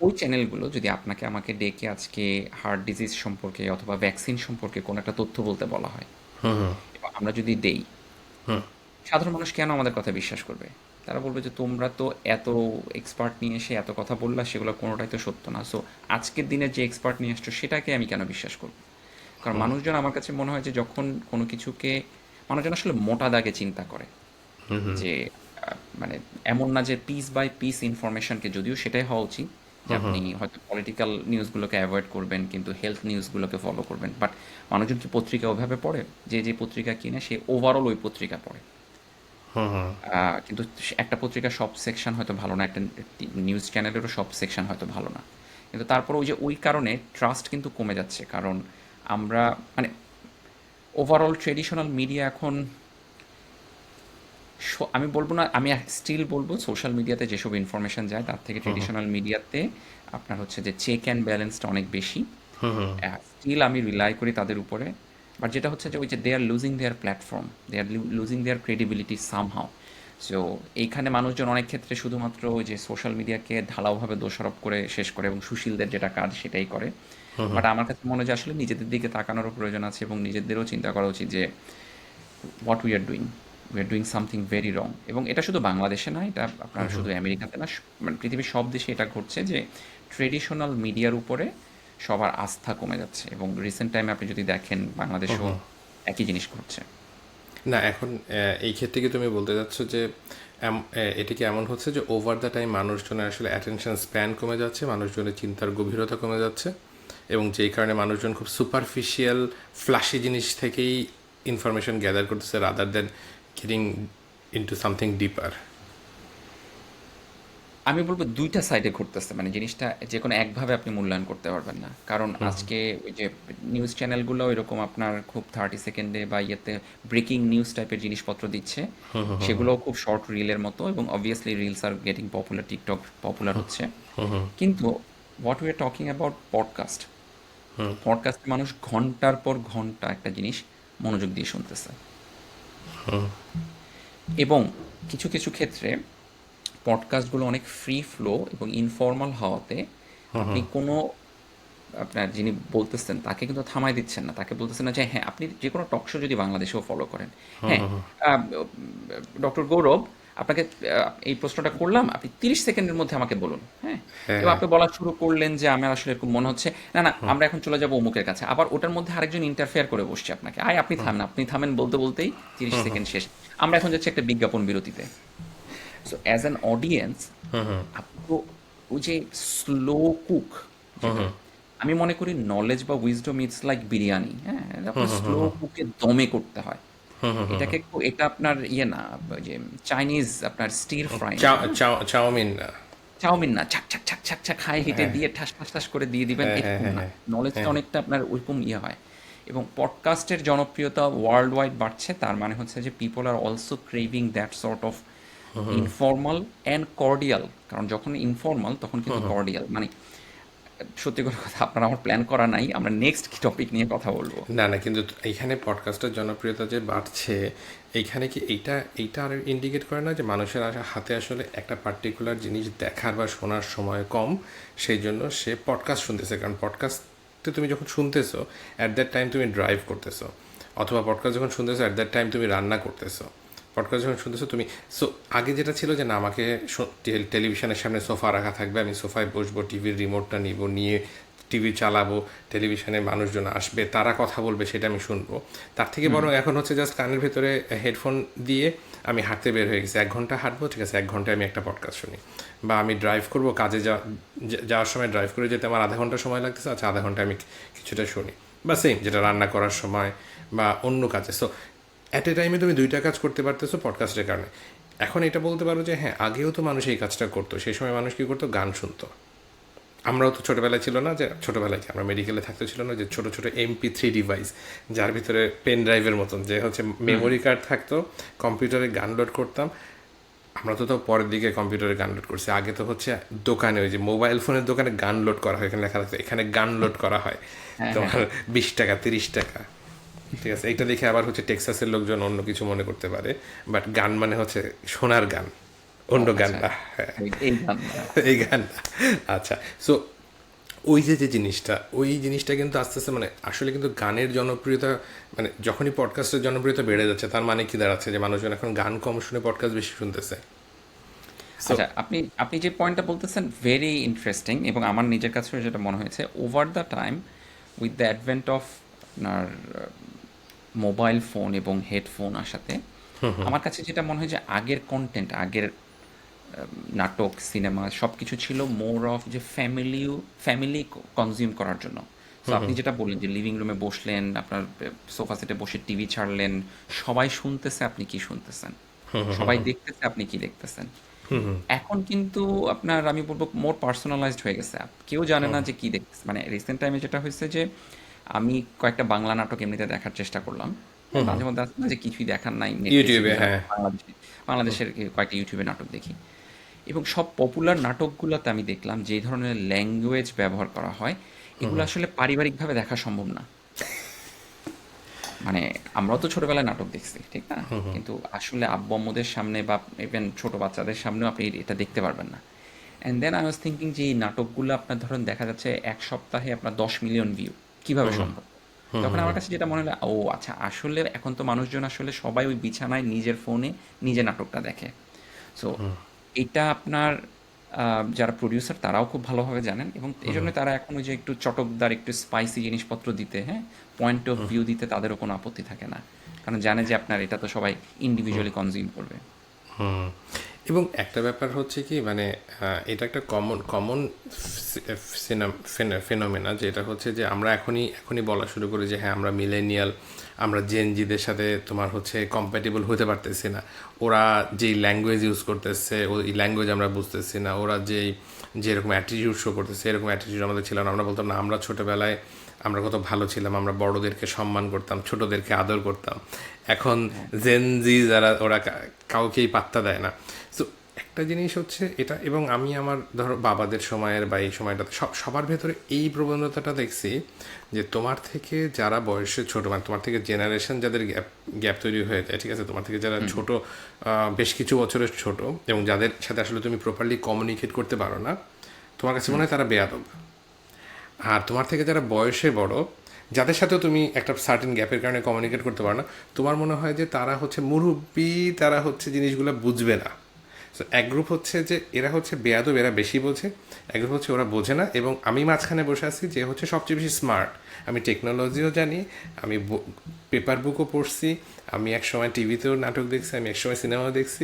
ওই চ্যানেলগুলো যদি আপনাকে আমাকে ডেকে আজকে হার্ট ডিজিজ সম্পর্কে অথবা ভ্যাকসিন সম্পর্কে কোনো একটা তথ্য বলতে বলা হয়, এবং আমরা যদি দেই, সাধারণ মানুষ কেন আমাদের কথা বিশ্বাস করবে? তারা বলবে যে তোমরা তো এত এক্সপার্ট নিয়ে এসে এত কথা বললা, সেগুলো কোনোটাই তো সত্য না। সো আজকের দিনে যে এক্সপার্ট নিয়ে আসছো সেটাকে আমি কেন বিশ্বাস করব? কারণ মানুষজন, আমার কাছে মনে হয় যে যখন কোনো কিছুকে মানুষজন আসলে মোটা দাগে চিন্তা করে, যে মানে এমন না যে পিস বাই পিস ইনফরমেশনকে, যদিও সেটাই হওয়া উচিত যে আপনি হয়তো পলিটিক্যাল নিউজগুলোকে অ্যাভয়েড করবেন কিন্তু হেলথ নিউজগুলোকে ফলো করবেন, বাট মানুষজন কি পত্রিকা ওভাবে পড়ে? যে যে পত্রিকা কিনে সে ওভারঅল ওই পত্রিকা পড়ে। কিন্তু একটা পত্রিকার সব সেকশন হয়তো ভালো না, একটা নিউজ চ্যানেলেরও সব সেকশন হয়তো ভালো না, কিন্তু তারপর ওই যে ওই কারণে ট্রাস্ট কিন্তু কমে যাচ্ছে। কারণ আমরা মানে ওভারঅল ট্রেডিশনাল মিডিয়া এখন, আমি বলবো না, আমি স্টিল বলবো সোশ্যাল মিডিয়াতে যেসব ইনফরমেশন যায় তার থেকে ট্রেডিশনাল মিডিয়াতে আপনার হচ্ছে যে চেক অ্যান্ড ব্যালেন্সটা অনেক বেশি। স্টিল আমি রিলাই করি তাদের উপরে, বাট যেটা হচ্ছে যে ওই যে they are losing their platform, they are losing their credibility somehow. So এইখানে মানুষজন অনেক ক্ষেত্রে শুধুমাত্র ওই যে সোশ্যাল মিডিয়াকে ঢালাওভাবে দোষারোপ করে শেষ করে, এবং সুশীলদের যেটা কাজ সেটাই করে। বাট আমার কাছে মনে হয় যে আসলে নিজেদের দিকে তাকানোরও প্রয়োজন আছে, এবং নিজেদেরও চিন্তা করা উচিত যে what we are doing something very wrong. এবং এটা শুধু বাংলাদেশে না, এটা আপনার শুধু আমেরিকাতে না, মানে পৃথিবীর সব দেশে এটা ঘটছে যে ট্রেডিশনাল মিডিয়ার উপরে সবার আস্থা কমে যাচ্ছে, এবং রিসেন্ট টাইমে আপনি যদি দেখেন বাংলাদেশেও একই জিনিস ঘটছে। না এখন এই ক্ষেত্রে কি তুমি বলতে চাচ্ছ যে এটা কি এমন হচ্ছে যে ওভার দ্য টাইম মানুষজনের আসলে অ্যাটেনশন স্প্যান কমে যাচ্ছে, মানুষজনের চিন্তার গভীরতা কমে যাচ্ছে, এবং যেই কারণে মানুষজন খুব সুপারফিশিয়াল ফ্ল্যাশি জিনিস থেকেই ইনফরমেশন গ্যাদার করতেছে rather than getting into something deeper? আমি বলবো দুইটা সাইডে ঘুরতেছে, মানে জিনিসটা যে কোনো একভাবে আপনি মূল্যায়ন করতে পারবেন না। কারণ আজকে ওই যে নিউজ চ্যানেলগুলো এরকম আপনার খুব 30 সেকেন্ডে বা ইয়েতে ব্রেকিং নিউজ টাইপের জিনিসপত্র দিচ্ছে, সেগুলোও খুব শর্ট রিলের মতো, এবং obviously reels are getting popular, TikTok popular হচ্ছে। কিন্তু what we are talking about podcast, পডকাস্টে মানুষ ঘন্টার পর ঘন্টা একটা জিনিস মনোযোগ দিয়ে শুনতেছে, এবং কিছু কিছু ক্ষেত্রে পডকাস্টগুলো অনেক ফ্রি ফ্লো এবং ইনফর্মাল হওয়াতে আপনি কোনো, আপনার যিনি বলতেছেন তাকে কিন্তু থামাই দিচ্ছেন না, তাকে বলতেছেন না যে হ্যাঁ আপনি যে কোনো টক শো যদি বাংলাদেশেও ফলো করেন, হ্যাঁ ডক্টর গৌরব আপনাকে এই প্রশ্নটা করলাম, আপনি 30 সেকেন্ডের মধ্যে আমাকে বলুন, হ্যাঁ। এবং আপনি বলা শুরু করলেন যে আমার আসলে এরকম মনে হচ্ছে, না না আমরা এখন চলে যাবো অমুকের কাছে, আবার ওটার মধ্যে আরেকজন ইন্টারফেয়ার করে বসছে আপনাকে, আপনি থামেন, আপনি থামেন বলতে বলতেই 30 সেকেন্ড শেষ। আমরা এখন যাচ্ছি একটা বিজ্ঞাপন বিরতিতে। সো অ্যাজ অ্যান অডিয়েন্স আপনি তো ওই যে স্লো কুক, যেটা আমি মনে করি নলেজ বা উইজডম ইটস লাইক বিরিয়ানি, হ্যাঁ, এটা আপনার স্লো কুকে দমে করতে হয়। এটাকে এটা আপনার ইয়ে না, ওই যে চাইনিজ আপনার স্টির ফ্রাই না, চাউমিন না। চাউমিন না, ছাক ছাক ছাক ছাক ছাক হাই হিটে দিয়ে ঠাস ঠাস ঠাস করে দিয়ে দিবেন, এরকম না। নলেজটা অনেকটা আপনার ওইরকম ইয়ে হয়। এবং পডকাস্টের জনপ্রিয়তা ওয়ার্ল্ড ওয়াইড বাড়ছে, তার মানে হচ্ছে যে people are also craving that sort of informal and cordial. কারণ যখন ইনফর্মাল তখন কিন্তু কর্ডিয়াল, মানে সত্যি করে কথা, আপনার আমার প্ল্যান করা নাই আমরা নেক্সট কি টপিক নিয়ে কথা বলবো। না না, কিন্তু এইখানে পডকাস্টের জনপ্রিয়তা যে বাড়ছে, এইখানে কি এইটা এইটা আর ইন্ডিকেট করে না যে মানুষের হাতে আসলে একটা পার্টিকুলার জিনিস দেখার বা শোনার সময় কম, সেই জন্য সে পডকাস্ট শুনতেছে? কারণ পডকাস্টে তুমি যখন শুনতেছো অ্যাট দ্যাট টাইম তুমি ড্রাইভ করতেছো, অথবা পডকাস্ট যখন শুনতেছো অ্যাট দ্যাট টাইম তুমি রান্না করতেছো। পডকাস্ট যখন শুনতেছো তুমি, সো আগে যেটা ছিল যে না, আমাকে টেলিভিশনের সামনে সোফা রাখা থাকবে, আমি সোফায় বসবো, টিভির রিমোটটা নিব, নিয়ে টিভি চালাবো, টেলিভিশনে মানুষজন আসবে, তারা কথা বলবে, সেটা আমি শুনবো। তার থেকে বরং এখন হচ্ছে জাস্ট কানের ভিতরে হেডফোন দিয়ে আমি হাঁটতে বের হয়ে গেছি, 1 ঘন্টা হাঁটবো, ঠিক আছে, 1 ঘন্টায় আমি একটা পডকাস্ট শুনি। বা আমি ড্রাইভ করবো, কাজে যাওয়ার সময় ড্রাইভ করে যেতে আমার আধা ঘন্টা সময় লাগতেছে, আচ্ছা আধা ঘন্টা আমি কিছুটা শুনি। বা সেম যেটা রান্না করার সময় বা অন্য কাজে। সো অ্যাট এ টাইমে তুমি 2টা কাজ করতে পারতেছো পডকাস্টের কারণে। এখন এটা বলতে পারো যে হ্যাঁ, আগেও তো মানুষ এই কাজটা করতো। সেই সময় মানুষ কী করতো? গান শুনতো। আমরাও তো ছোটোবেলায় ছিল না যে, ছোটোবেলায় কি আমরা মেডিকেলে থাকতে ছিল না যে ছোটো ছোটো MP3 ডিভাইস, যার ভিতরে পেন ড্রাইভের মতন যে হচ্ছে মেমোরি কার্ড থাকতো, কম্পিউটারে গান লোড করতাম। আমরা তো তাও পরের দিকে কম্পিউটারে গান লোড করছি। আগে তো হচ্ছে দোকানে, ওই যে মোবাইল ফোনের দোকানে গান লোড করা হয়, এখানে লেখা থাকতো এখানে গান লোড করা হয়, হ্যাঁ, হ্যাঁ। তোমার 20 টাকা 30 টাকা, ঠিক আছে। এইটা দেখে আবার হচ্ছে টেক্সাসের লোকজন অন্য কিছু মনে করতে পারে, বাট গান মানে হচ্ছে সোনার গান, ও অন্য গান আচ্ছা, না। হ্যাঁ, এই গান না। এই গান না। আচ্ছা, সো ওই যে যে জিনিসটা, ওই জিনিসটা কিন্তু আস্তে আস্তে মানে আসলে কিন্তু গানের জনপ্রিয়তা, মানে যখনই পডকাস্টের জনপ্রিয়তা বেড়ে যাচ্ছে, তার মানে কি দাঁড়াচ্ছে যে মানুষজন এখন গান কম শুনে পডকাস্ট বেশি শুনতেছে। সো আচ্ছা, আপনি আপনি যে পয়েন্টটা বলতেছেন ভেরি ইন্টারেস্টিং, এবং আমার নিজের কাছেও যেটা মনে হয়েছে over the time with the advent of আপনার মোবাইল ফোন এবং হেডফোন আসাতে আমার কাছে যেটা মনে হয় যে আগের কন্টেন্ট, আগের নাটক, সিনেমা সব কিছু ছিল মোর অফ যে ফ্যামিলি কনজিউম করার জন্য। সো আপনি যেটা বললেন যে লিভিং রুমে বসলেন, আপনার সোফা সেটে বসে টিভি ছাড়লেন, সবাই শুনতেছে আপনি কি শুনতেছেন, সবাই দেখতেছে আপনি কি দেখতেছেন। এখন কিন্তু আপনার আমি বলবো মোর পার্সোনালাইজড হয়ে গেছে, কেউ জানে না যে কি দেখতেছে। মানে রিসেন্ট টাইমে যেটা হয়েছে যে আমি কয়েকটা বাংলা নাটক এমনিতে দেখার চেষ্টা করলাম। হ্যাঁ, মাঝে মধ্যে আছে না যে কিছুই দেখার নাই, নেটফ্লিক্সে ইউটিউবে, ঢুকে হ্যাঁ। বাংলাদেশের কয়েকটা ইউটিউবে নাটক দেখি, এবং সব পপুলার নাটকগুলোতে আমি দেখলাম যে এই ধরনের ল্যাঙ্গুয়েজ ব্যবহার করা হয়, এগুলো আসলে পারিবারিকভাবে দেখা সম্ভব না। মানে আমরাও তো ছোটবেলায় নাটক দেখছি, ঠিক না? কিন্তু আসলে আব্বু আম্মুদের সামনে বা ইভেন ছোট বাচ্চাদের সামনেও আপনি এটা দেখতে পারবেন না। And then I was thinking যে এই নাটকগুলো আপনার ধরেন দেখা যাচ্ছে 1 সপ্তাহে আপনার 10 মিলিয়ন ভিউ, কিভাবে সম্ভব? তখন আমার কাছে যেটা মনে হলো, ও আচ্ছা, আসলে এখন তো মানুষজন আসলে সবাই ওই বিছানায় নিজের ফোনে নিজে নাটকটা দেখে। সো এটা আপনার যারা প্রডিউসার তারাও খুব ভালোভাবে জানেন, এবং এই জন্য তারা এখন ওই যে একটু চটকদার, একটু স্পাইসি জিনিসপত্র দিতে, হ্যাঁ, পয়েন্ট অফ ভিউ দিতে তাদেরও কোনো আপত্তি থাকে না, কারণ জানে যে আপনার এটা তো সবাই ইন্ডিভিজুয়ালি কনজিউম করবে। হুম। এবং একটা ব্যাপার হচ্ছে কি, মানে এটা একটা কমন কমন ফেনোমেনা, যেটা হচ্ছে যে আমরা এখনই এখনই বলা শুরু করি যে হ্যাঁ, আমরা মিলেনিয়াল, আমরা জেনজিদের সাথে তোমার হচ্ছে কম্প্যাটেবল হতে পারতেছি না। ওরা যেই ল্যাঙ্গুয়েজ ইউজ করতেছে, ওই ল্যাঙ্গুয়েজ আমরা বুঝতেছি না। ওরা যেরকম অ্যাটিটিউড শো করতেছে, এরকম অ্যাটিটিউড আমাদের ছিল না। আমরা বলতাম না, আমরা ছোটোবেলায় আমরা কত ভালো ছিলাম, আমরা বড়োদেরকে সম্মান করতাম, ছোটোদেরকে আদর করতাম। এখন জেনজি যারা, ওরা কাউকেই পাত্তা দেয় না। সো একটা জিনিস হচ্ছে এটা, এবং আমি আমার ধরো বাবাদের সময়ের বা এই সময়টাতে সবার ভেতরে এই প্রবণতাটা দেখছি যে তোমার থেকে যারা বয়সে ছোট, মানে তোমার থেকে জেনারেশন যাদের গ্যাপ তৈরি হয়ে যায়, ঠিক আছে, তোমার থেকে যারা ছোট, বেশ কিছু বছরের ছোট, এবং যাদের সাথে আসলে তুমি প্রপারলি কমিউনিকেট করতে পারো না, তোমার কাছে মনে হয় তারা বেয়াদব। আর তোমার থেকে যারা বয়সে বড়, যাদের সাথেও তুমি একটা সার্টেন গ্যাপের কারণে কমিউনিকেট করতে পারো না, তোমার মনে হয় যে তারা হচ্ছে মুরব্বি, তারা হচ্ছে জিনিসগুলো বুঝবে না। সো এক গ্রুপ হচ্ছে যে এরা হচ্ছে বেয়াদব, এরা বেশি বোঝে। এক গ্রুপ হচ্ছে ওরা বোঝে না, এবং আমি মাঝখানে বসে আছি যে হচ্ছে সবচেয়ে বেশি স্মার্ট। আমি টেকনোলজিও জানি, আমি পেপার বুকও পড়ছি, আমি এক সময় টিভিতেও নাটক দেখছি, আমি এক সময় সিনেমাও দেখছি,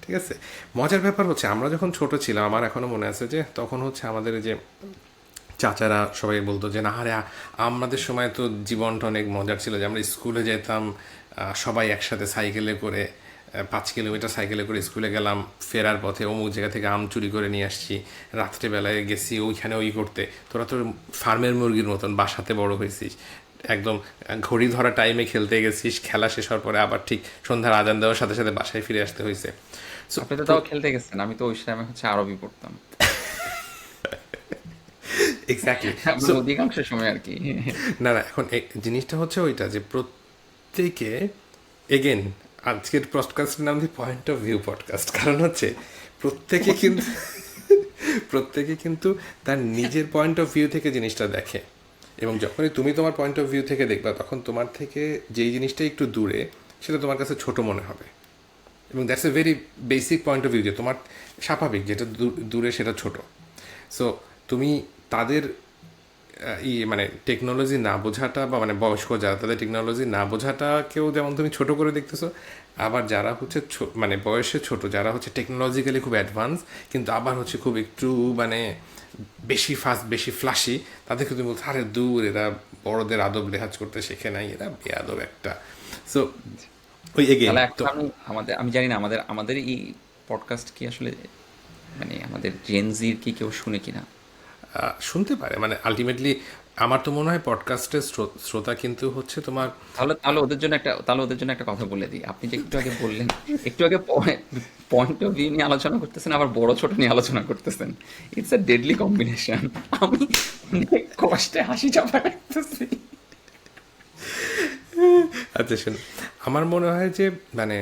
ঠিক আছে। মজার ব্যাপার হচ্ছে আমরা যখন ছোট ছিলাম, আমার এখনও মনে আছে যে তখন হচ্ছে আমাদের যে চাচারা সবাই বলতো যে না আরে, আমাদের সময় তো জীবনটা অনেক মজার ছিল, যে আমরা স্কুলে যেতাম সবাই একসাথে সাইকেলে করে, 5 কিলোমিটার সাইকেলে করে স্কুলে গেলাম, ফেরার পথে অমুক জায়গা থেকে আম চুরি করে নিয়ে আসছি, রাত্রেবেলায় গেছি ওইখানে ওই করতে। তোরা তো ফার্মের মুরগির মতন বাসাতে বড় হয়েছিস, একদম ঘড়ি ধরা টাইমে খেলতে গেছিস, খেলা শেষ হওয়ার পরে আবার ঠিক সন্ধ্যার আজান দেওয়ার সাথে সাথে বাসায় ফিরে আসতে হয়েছে। সো আপনি তো তাও খেলতে গেছেন, আমি তো ওই টাইমে হচ্ছে আরবি পড়তাম। এক্স্যাক্টলি। মানে সো অধিকাংশ সময় আর কি। না না, এখন জিনিসটা হচ্ছে ওইটা যে প্রত্যেকে, এগেন, আজকের পডকাস্টের নাম দিয়ে পয়েন্ট অফ ভিউ পডকাস্ট, কারণ হচ্ছে প্রত্যেকে কিন্তু প্রত্যেকে কিন্তু তার নিজের পয়েন্ট অফ ভিউ থেকে জিনিসটা দেখে, এবং যখনই তুমি তোমার পয়েন্ট অফ ভিউ থেকে দেখবা তখন তোমার থেকে যেই জিনিসটা একটু দূরে সেটা তোমার কাছে ছোট মনে হবে, এবং that's a very basic point of view যে তোমার স্বাভাবিক যেটা দূরে সেটা ছোট। সো তুমি তাদের মানে টেকনোলজি না বোঝাটা, বা মানে বয়স্ক যারা তাদের টেকনোলজি না বোঝাটাকেও যেমন তুমি ছোট করে দেখতেছো, আবার যারা হচ্ছে মানে বয়সে ছোট, যারা হচ্ছে টেকনোলজিক্যালি খুব অ্যাডভান্স কিন্তু আবার হচ্ছে খুব একটু মানে বেশি ফাস্ট বেশি ফ্লাশি, তাদেরকে তুমি বলছো আরে দূর, এরা বড়দের আদব লেহাজ করতে শেখে নাই, এরা বেয়াদব একটা। সো ওই এগেইন তাহলে এখন তো আমি জানি না আমাদের আমাদের এই পডকাস্ট কি আসলে মানে আমাদের জেনজির কি কেউ শুনে কিনা। শুনতে পারে, মানে আলটিমেটলি আমার তো মনে হয় পডকাস্টের শ্রোতা কিন্তু হচ্ছে তোমার তাহলে তাহলে ওদের জন্য একটা কথা বলে দিই। আপনি যে একটু আগে বললেন, একটু আগে পয়েন্ট অফ ভিউ নিয়ে আলোচনা করতেছেন, আবার বড় ছোট নিয়ে আলোচনা করতেছেন। It's a deadly combination. আমি অনেক কষ্টে হাসি চাপা রাখতেছি। আচ্ছা শোন, আমার মনে হয় যে মানে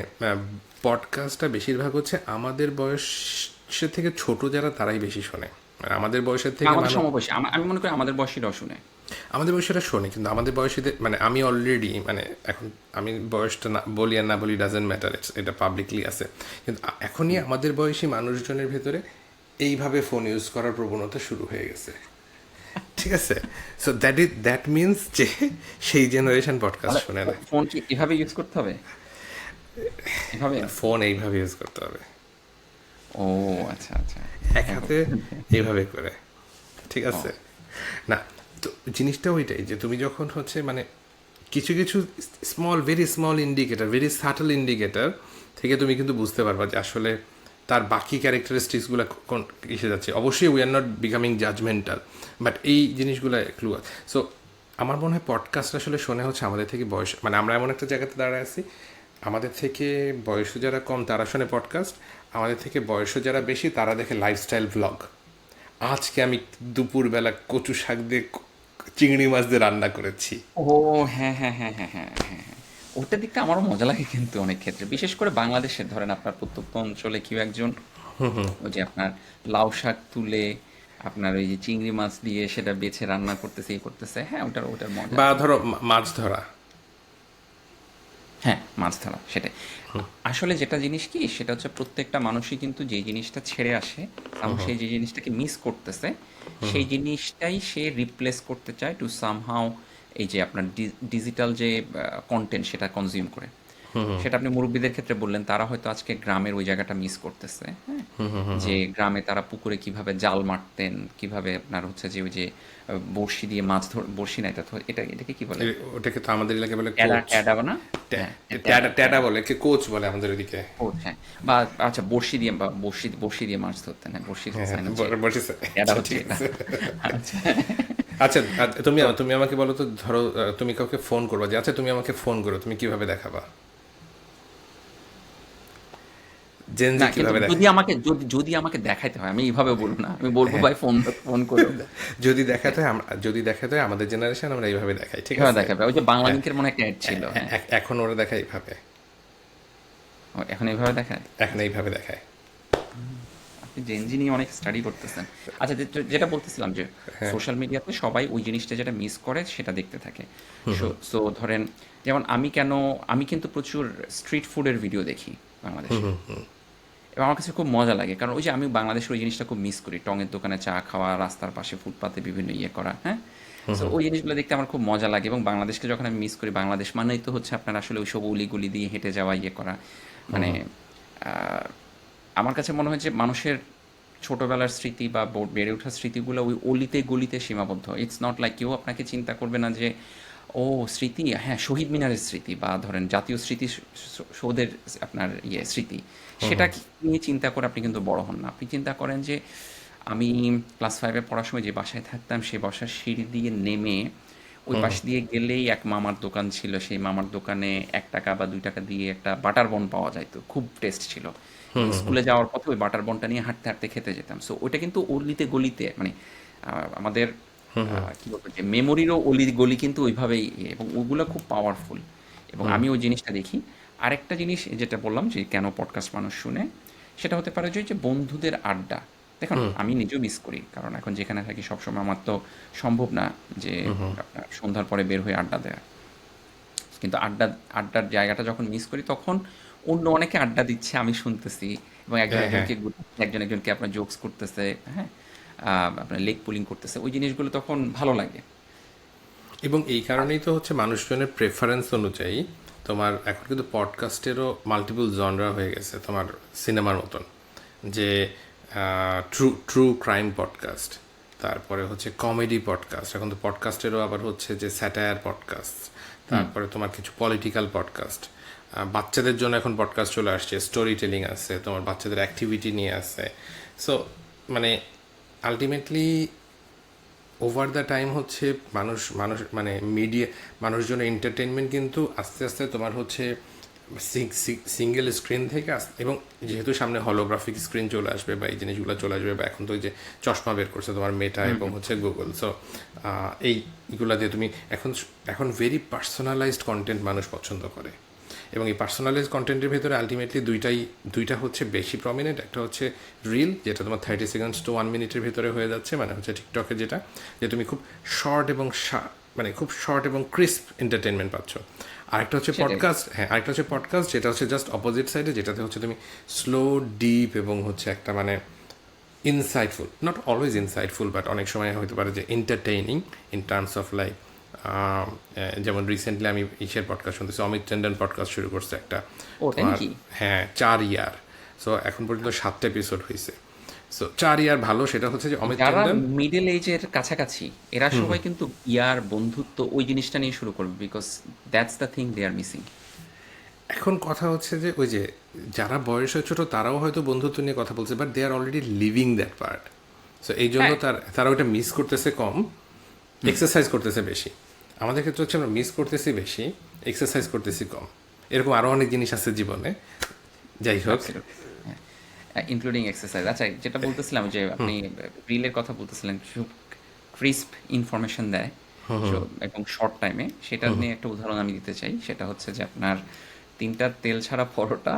পডকাস্টটা বেশিরভাগ হচ্ছে আমাদের বয়সের থেকে ছোট যারা তারাই বেশি শোনে, মানে আমাদের বয়সের থেকে আমাদের মানুষ, সমবয়সী, আমি মনে করি আমাদের বয়সীরাও শুনে। আমাদের বয়সীরা শোনে, কিন্তু আমাদের বয়সীদের মানে আমি অলরেডি মানে এখন আমি বয়সটা না বলি আর না বলি ডাজেন্ট ম্যাটার, এটা পাবলিকলি আছে, কিন্তু এখনই আমাদের বয়সী মানুষজনের ভেতরে এইভাবে ফোন ইউজ করার প্রবণতা শুরু হয়ে গেছে, ঠিক আছে? সো দ্যাট মিনস যে সেই জেনারেশন পডকাস্ট তাহলে শোনে না, ফোন কি এভাবে ইউজ করতে হবে? এভাবে? ফোন এইভাবে ইউজ করতে হবে, ও আচ্ছা আচ্ছা। এক হাতে এইভাবে করে, ঠিক ও, আছে? না, তো জিনিসটা ওইটাই যে তুমি যখন হচ্ছে মানে কিছু কিছু very small indicator, very subtle indicator থেকে তুমি কিন্তু বুঝতে পারবা যে আসলে তার বাকি ক্যারেক্টারিস্টিক্সগুলো কোন এসে যাচ্ছে। অবশ্যই we are not becoming judgmental, but এই জিনিসগুলো ক্লু আছে। সো আমার মনে হয় পডকাস্ট আসলে শোনে হচ্ছে আমাদের থেকে বয়স, মানে আমরা এমন একটা জায়গাতে দাঁড়ায় আছি, আমাদের থেকে বয়স যারা কম তারা শোনে পডকাস্ট, আমাদের থেকে বয়স যারা বেশি তারা দেখে লাইফস্টাইল ভ্লগ। আজকে আমি দুপুরবেলা কচু শাক দিয়ে চিংড়ি মাছ দিয়ে রান্না করেছি। ও হ্যাঁ হ্যাঁ হ্যাঁ হ্যাঁ হ্যাঁ হ্যাঁ হ্যাঁ। ওটা দেখতে আমারও মজা লাগে কিন্তু অনেক ক্ষেত্রে, বিশেষ করে বাংলাদেশের ধরেন আপনার প্রত্যন্ত অঞ্চলে কেউ একজন ওই যে আপনার লাউ শাক তুলে আপনার ওই যে চিংড়ি মাছ দিয়ে সেটা বেছে রান্না করতেছে এই করতেছে, হ্যাঁ ওটার ওটার মজা বা আছে। ধরো মাছ ধরা। হ্যাঁ, মাছ ধরা সেটাই। আসলে যেটা জিনিস কি সেটা হচ্ছে প্রত্যেকটা মানুষই কিন্তু যেই জিনিসটা ছেড়ে আসে, সেই যে জিনিসটাকে মিস করতেছে, সেই জিনিসটাই সে রিপ্লেস করতে চায় টু সামহাও এই যে আপনার ডিজিটাল যে কন্টেন্ট সেটা কনজিউম করে। সেটা আপনি মুরব্বীদের ক্ষেত্রে বললেন, তারা হয়তো আজকে গ্রামের ওই জায়গাটা মিস করতেছে, হ্যাঁ? যে গ্রামে তারা পুকুরে কিভাবে জাল মারতেন, কিভাবে আপনার হচ্ছে যে ওই যে বড়শি দিয়ে মাছ বড়শি নাই তো এটা এটাকে কি বলে? ওটাকে তো আমাদের এলাকায় বলে ট্যাডা কোচ। ট্যাডা না? হ্যাঁ, ট্যাডা ট্যাডা ট্যাডা ট্যাডা। বলে, কে কোচ বলে আমাদের ওদিকে। ও হ্যাঁ, বা আচ্ছা বড়শি দিয়ে বা বড়শি দিয়ে মাছ ধরতেন, হ্যাঁ বড়শির হ্যাঁ হ্যাঁ, সাইন হচ্ছে এটা, বলছি স্যার। এটা আচ্ছা হচ্ছে ঠিক এটা। আছে। আচ্ছা আচ্ছা তুমি তো তুমি আমাকে বলো তো, ধরো তুমি কাউকে ফোন করবা যে আচ্ছা তুমি আমাকে ফোন করো, তুমি কিভাবে দেখাবা? জেনজি না কিন্তু কিভাবে যদি দেখায়? আমাকে যদি আমাকে দেখাইতে হয় আমি এইভাবে বলবো না, আমি বলবো ভাই ফোন ফোন করো। যদি দেখাতে হয় যদি দেখাতে হয় আমাদের জেনারেশন আমরা এইভাবে দেখাই, ঠিক এভাবে আছে? দেখাবে, ওই যে বাংলা হ্যাঁ, লিঙ্কের মনে একটা অ্যাড ছিল, হ্যাঁ এখন ওরা দেখায় এইভাবে, ও, এখন এইভাবে দেখায়। এখন এইভাবে দেখায়। আপনি জেনজি নিয়ে অনেক স্টাডি করতেছেন। আচ্ছা যেটা বলতেছিলাম যে সোশ্যাল মিডিয়াতে সবাই ওই জিনিসটা যেটা মিস করে সেটা দেখতে থাকে। সো ধরেন যেমন আমি কিন্তু প্রচুর স্ট্রিট ফুডের ভিডিও দেখি বাংলাদেশে, এবং আমার কাছে খুব মজা লাগে, কারণ ওই যে আমি বাংলাদেশের ওই জিনিসটা খুব মিস করি, টঙের দোকানে চা খাওয়া, রাস্তার পাশে ফুটপাতে বিভিন্ন ইয়ে করা, হ্যাঁ। সো ওই জিনিসগুলো দেখতে আমার খুব মজা লাগে, এবং বাংলাদেশকে যখন আমি মিস করি, বাংলাদেশ মানেই তো হচ্ছে আপনার আসলে ওই সব অলিগুলি দিয়ে হেঁটে যাওয়া ইয়ে করা, মানে আহ, আমার কাছে মনে হয় যে মানুষের ছোটবেলার স্মৃতি বা বেড়ে ওঠার স্মৃতিগুলো ওই অলিতে গলিতে সীমাবদ্ধ। ইটস নট লাইক কেউ আপনাকে চিন্তা করবে না যে ও স্মৃতি, হ্যাঁ শহীদ মিনারের স্মৃতি বা ধরেন জাতীয় স্মৃতি সৌধের আপনার ইয়ে স্মৃতি, সেটা নিয়ে চিন্তা করে আপনি কিন্তু বড় হন না। আপনি চিন্তা করেন যে আমি ক্লাস ফাইভে পড়ার সময় যে বাসায় থাকতাম সেই বাসার সিঁড়ি দিয়ে নেমে ওই পাশ দিয়ে গেলেই এক মামার দোকান ছিল, সেই মামার দোকানে 1 টাকা বা 2 টাকা দিয়ে একটা বাটার বন পাওয়া যাইতো, খুব টেস্ট ছিল। এবং স্কুলে যাওয়ার পথে ওই বাটার বনটা নিয়ে হাঁটতে হাঁটতে খেতে যেতাম। সো ওইটা কিন্তু অলিতে গলিতে মানে আমাদের কি বলবো যে মেমোরিরও অলি গলি কিন্তু ওইভাবেই এবং ওগুলো খুব পাওয়ারফুল এবং আমি ওই জিনিসটা দেখি। আরেকটা জিনিস যেটা বললাম যে কেন পডকাস্ট মানুষ শুনে, সেটা হতে পারে যে ওই যে বন্ধুদের আড্ডা। দেখুন আমি নিজেও মিস করি, কারণ এখন যেখানে থাকি সবসময় আমার তো সম্ভব না যে আপনার সন্ধ্যার পরে বের হয়ে আড্ডা দেওয়া। কিন্তু আড্ডার জায়গাটা যখন মিস করি তখন অন্য অনেকে আড্ডা দিচ্ছে, আমি শুনতেছি এবং একজন হ্যাঁ, হ্যাঁ। একজনকে একজন একজনকে আপনার জোকস করতেছে, হ্যাঁ, আপনার লেগ পুলিং করতেছে, ওই জিনিসগুলো তখন ভালো লাগে। এবং এই কারণেই তো হচ্ছে মানুষজনের প্রেফারেন্স অনুযায়ী তোমার এখন কিন্তু পডকাস্টেরও মাল্টিপল জনরা হয়ে গেছে তোমার সিনেমার মতন, যে ট্রু ট্রু ক্রাইম পডকাস্ট, তারপরে হচ্ছে কমেডি পডকাস্ট, এখন তো পডকাস্টেরও আবার হচ্ছে যে স্যাটায়ার পডকাস্ট, তারপরে তোমার কিছু পলিটিক্যাল পডকাস্ট, বাচ্চাদের জন্য এখন পডকাস্ট চলে আসছে, স্টোরি টেলিং আছে, তোমার বাচ্চাদের অ্যাক্টিভিটি নিয়ে আছে। সো মানে আলটিমেটলি ওভার দ্য টাইম হচ্ছে মানুষ মানুষ মানে মিডিয়া মানুষজনের এন্টারটেনমেন্ট কিন্তু আস্তে আস্তে তোমার হচ্ছে সিঙ্গেল স্ক্রিন থেকে এবং যেহেতু সামনে হলোগ্রাফিক স্ক্রিন চলে আসবে বা এই জিনিসগুলো চলে আসবে, বা এখন তো ওই যে চশমা বের করছে তোমার মেটা এবং হচ্ছে গুগল। সো এইগুলা দিয়ে তুমি এখন এখন ভেরি পার্সোনালাইজড কন্টেন্ট মানুষ পছন্দ করে, এবং এই পার্সোনালাইজ কন্টেন্টের ভেতরে আলটিমেটলি দুইটা হচ্ছে বেশি প্রমিনেন্ট। একটা হচ্ছে রিল, যেটা তোমার 30 সেকেন্ডস টু 1 মিনিটের ভেতরে হয়ে যাচ্ছে, মানে হচ্ছে টিকটকে যেটা, যে তুমি খুব শর্ট এবং মানে খুব শর্ট এবং ক্রিস্প এন্টারটেনমেন্ট পাচ্ছ। আরেকটা হচ্ছে সেটাই। পডকাস্ট, হ্যাঁ আরেকটা হচ্ছে পডকাস্ট, যেটা হচ্ছে জাস্ট অপোজিট সাইডে, যেটাতে হচ্ছে তুমি স্লো ডিপ এবং হচ্ছে একটা মানে insightful, not always insightful, but অনেক সময় হতে পারে যে entertaining in terms of like, যেমন রিসেন্টলি আমি ইসের পডকাস্ট শুনতেছি, অমিত টেন্ডন পডকাস্ট শুরু করছে একটা, ও তাই তোমার নাকি? হ্যাঁ 4 ইয়ার। সো এখন পর্যন্ত 7টা এপিসোড হয়েছে। সো 4 ইয়ার ভালো, সেটা হচ্ছে যে অমিত যারা টেন্ডন। মিডল এজের কাছাকাছি এরা সবাই কিন্তু ইয়ার বন্ধুত্ব ওই জিনিসটা নিয়ে শুরু করবে, because that's the thing they are missing. এখন কথা হচ্ছে যে ওই যে যারা বয়সে ছোট তারাও হয়তো বন্ধুত্ব নিয়ে কথা বলছে, but they are already living that part. So এই জন্য হ্যাঁ, তারা ওইটা মিস করতেছে কম, এক্সারসাইজ করতেছে বেশি। আমাদের ক্ষেত্রে হচ্ছে আমরা মিস করতেছি বেশি, এক্সারসাইজ করতেছি কম। এরকম আরও অনেক জিনিস আছে জীবনে, যাই হোক। Including exercise. আচ্ছা, যেটা বলতেছিলাম যে আপনি রিলের কথা বলতেছিলেন, খুব ক্রিস্প ইনফরমেশন দেয় So, এবং শর্ট টাইমে, সেটা নিয়ে একটা উদাহরণ আমি দিতে চাই। সেটা হচ্ছে যে আপনার 3টা তেল ছাড়া পরোটা,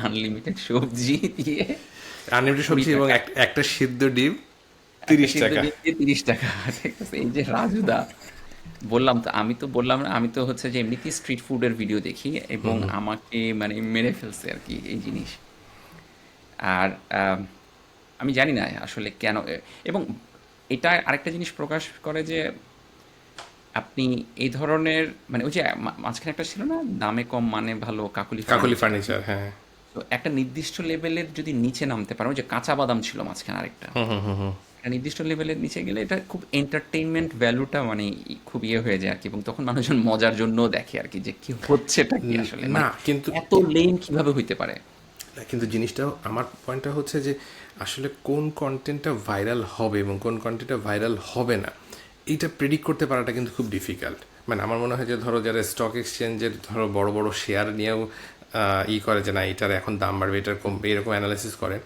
আনলিমিটেড সবজি দিয়ে আনলিমিটেড কুড়ি সবজি এবং টাকা একটা সিদ্ধ ডিম একটা 30 সিদ্ধ টাকা ডিম দিয়ে 30 টাকা। ঠিক আছে, এই যে রাজুদা, বললাম তো, আমি তো বললাম না, আমি তো হচ্ছে যে এমনিতেই স্ট্রিট ফুডের ভিডিও দেখি এবং আমাকে মানে মেরে ফেলছে আর কি এই জিনিস। আর আমি জানি না আসলে কেন এবং এটা আরেকটা জিনিস প্রকাশ করে যে আপনি এই ধরনের মানে ওই যে মাঝখানে একটা ছিল না, দামে কম মানে ভালো, কাকুলি কাকলি ফার্নিচার। ফার্নিচার, হ্যাঁ। তো একটা নির্দিষ্ট লেভেলের যদি নিচে নামতে পারো, ওই যে কাঁচা বাদাম ছিল মাঝখানে আরেকটা, একটা নির্দিষ্ট লেভেলের নিচে গেলে এটা খুব এন্টারটেইনমেন্ট ভ্যালুটা মানে খুব ইয়ে হয়ে যায় আর কি, এবং তখন মানুষজন মজার জন্য দেখে আর কি, যে কি হচ্ছেটা কি আসলে, না মানে কিন্তু এত লেম কিভাবে হইতে পারে। কিন্তু জিনিসটা আমার পয়েন্টটা হচ্ছে যে আসলে কোন কন্টেন্টটা ভাইরাল হবে এবং কোন কন্টেন্টটা ভাইরাল হবে না, এইটা প্রেডিক্ট করতে পারাটা কিন্তু খুব ডিফিকাল্ট। মানে আমার মনে হয় যে ধরো যারা স্টক এক্সচেঞ্জের ধরো বড় বড় শেয়ার নিয়েও করে যে না এটার এখন দাম বাড়বে, এটার কমবে, এরকম অ্যানালাইসিস করে,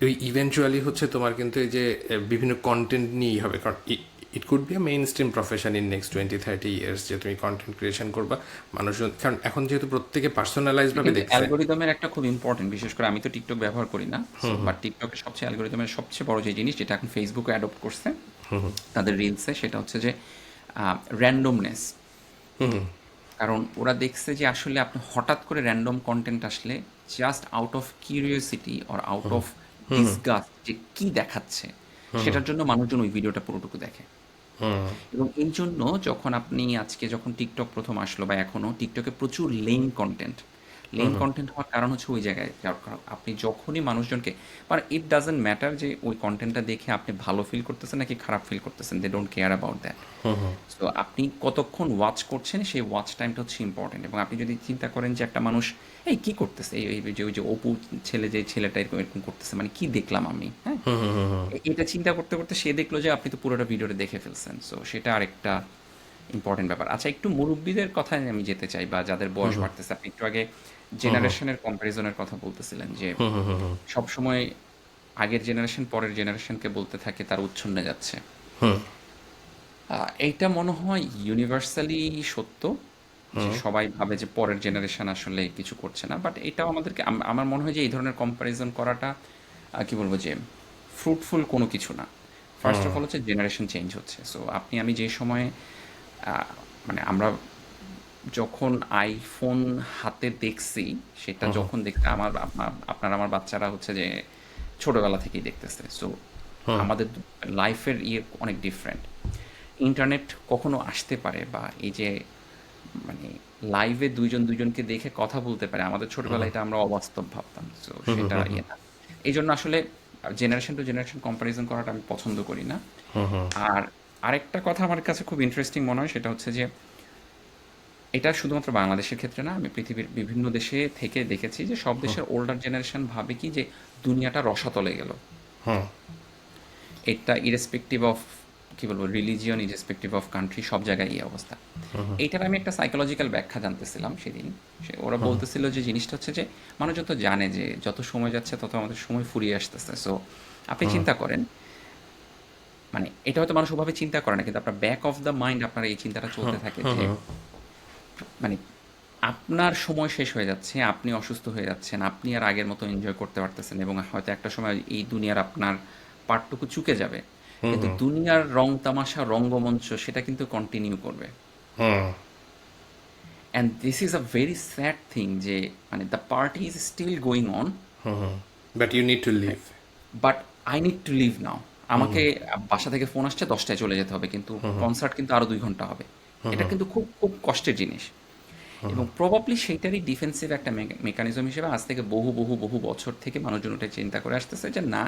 ওই ইভেনচুয়ালি হচ্ছে তোমার কিন্তু এই যে বিভিন্ন কন্টেন্ট নিয়েই হবে, কারণ it could be a main stream profession in next 20-30 years, যে তুমি কন্টেন্ট ক্রিয়েশন করবা মানুষজন, কারণ এখন যেহেতু প্রত্যেকে পার্সোনালাইজ ভাবে কিন্তু দেখছে। অ্যালগোরিদমের একটা খুব ইম্পর্টেন্ট, বিশেষ করে আমি তো টিকটক ব্যবহার করি না, বাট টিকটকের সবচেয়ে অ্যালগোরিদমের সবচেয়ে বড় যে জিনিস যেটা এখন ফেসবুকে অ্যাডপ্ট করছে তাদের রিলসে, সেটা হচ্ছে যে র্যান্ডমনেস। কারণ ওরা দেখছে যে আসলে আপনি হঠাৎ করে র্যান্ডম কন্টেন্ট আসলে just out of curiosity or out of disgust যে কি দেখাচ্ছে, সেটার জন্য মানুষজন ওই ভিডিওটা পুরোটুকু দেখে। এবং এই জন্য যখন আপনি আজকে যখন টিকটক প্রথম আসলো বা এখনো টিকটকে প্রচুর লেন কন্টেন্ট হওয়ার কারণ হচ্ছে ওই জায়গায় কারণ আপনি যখনই মানুষজনকে, মানে ইট ডাজেন্ট ম্যাটার যে ওই কন্টেন্টটা দেখে আপনি ভালো ফিল করতেছেন নাকি খারাপ ফিল করতেছেন, they don't care about that. So আপনি কতক্ষণ ওয়াচ করছেন সেই ওয়াচ টাইমটা হচ্ছে ইম্পর্টেন্ট। এবং আপনি যদি চিন্তা করেন যে একটা মানুষ এই কি করতেছে, এই যে ওই যে অপু ছেলে, যে ছেলেটা এরকম এরকম করতেছে, মানে কি দেখলাম আমি, হ্যাঁ, এটা চিন্তা করতে করতে সে দেখলো যে আপনি তো পুরোটা ভিডিওটা দেখে ফেলছেন। সো সেটা আরেকটা ইম্পর্টেন্ট ব্যাপার। আচ্ছা, একটু মুরব্বীদের কথায় আমি যেতে চাই, বা যাদের বয়স বাড়তেছে। আপনি একটু আগে জেনারেশনের কম্প্যারিজনের কথা বলতেছিলেন যে সবসময় আগের জেনারেশন পরের জেনারেশনকে বলতে থাকে তার উচ্ছন্নে যাচ্ছে। এইটা মনে হয় ইউনিভার্সালি সত্য যে সবাই ভাবে যে পরের জেনারেশন আসলে কিছু করছে না, বাট এটাও আমাদেরকে আমার মনে হয় যে এই ধরনের কম্প্যারিজন করাটা কি বলবো যে ফ্রুটফুল কোনো কিছু না। ফার্স্ট অফ অল হচ্ছে জেনারেশন চেঞ্জ হচ্ছে, সো আপনি আমি যে সময়ে আহ, মানে আমরা যখন আইফোন হাতে দেখছি, সেটা যখন দেখতে আপনার আমার বাচ্চারা হচ্ছে যে ছোটবেলা থেকেই দেখতেছে, সো আমাদের লাইফের অনেক ডিফারেন্ট। ইন্টারনেট কখনো আসতে পারে বা এই যে মানে লাইভে দুইজন দুইজনকে দেখে কথা বলতে পারে, আমাদের ছোটবেলায় এটা আমরা অবাস্তব ভাবতাম, সো সেটা না। এই জন্য আসলে জেনারেশন টু জেনারেশন কম্প্যারিজন করাটা আমি পছন্দ করি না। আর আরেকটা কথা আমার কাছে খুব ইন্টারেস্টিং মনে হয়, সেটা হচ্ছে যে এটা শুধুমাত্র বাংলাদেশের ক্ষেত্রে না, আমি পৃথিবীর বিভিন্ন দেশে থেকে দেখেছি যে সব দেশের ওল্ডার জেনারেশন ভাবে কি যে দুনিয়াটা রসাতলে গেল। এটা ইরেসপেক্টিভ অফ কি বলবো রিলিজিয়ন, ইরেসপেক্টিভ অফ কান্ট্রি, সব জায়গায় এই অবস্থা। এইটার আমি একটা সাইকোলজিক্যাল ব্যাখ্যা জানতেছিলাম সেদিন। ওরা বলতেছিল যে জিনিসটা হচ্ছে যে মানুষ যত জানে যে যত সময় যাচ্ছে তত আমাদের সময় ফুরিয়ে আসতেছে, সো আপনি চিন্তা করেন, মানে এটা হয়তো মানুষ ওভাবে চিন্তা করে না, কিন্তু আপনার ব্যাক অফ দ্য মাইন্ড আপনার এই চিন্তাটা চলতে থাকে যে মানে আপনার সময় শেষ হয়ে যাচ্ছে, আপনি অসুস্থ হয়ে যাচ্ছেন, আপনি আর আগের মতো এনজয় করতে পারতেছেন, এবং হয়তো একটা সময় এই দুনিয়ার আপনার পার্টটুকু চুকে যাবে, কিন্তু দুনিয়ার রং তামাশা রঙ্গমঞ্চ সেটা কিন্তু কন্টিনিউ করবে। And this is a very sad thing যে মানে the party is still going on, but you need to leave. But I need to leave now. আমাকে বাসা থেকে ফোন আসছে 10টায় চলে যেতে হবে, কিন্তু কনসার্ট কিন্তু আরো 2 ঘন্টা হবে। এটা কিন্তু খুব খুব কষ্টের জিনিস, এবং প্রবাবলি সেইটারই ডিফেন্সিভ একটা মেকানিজম হিসেবে আজ থেকে বহু বহু বহু বছর থেকে মানুষজন ওটা চিন্তা করে আসতেছে যে না,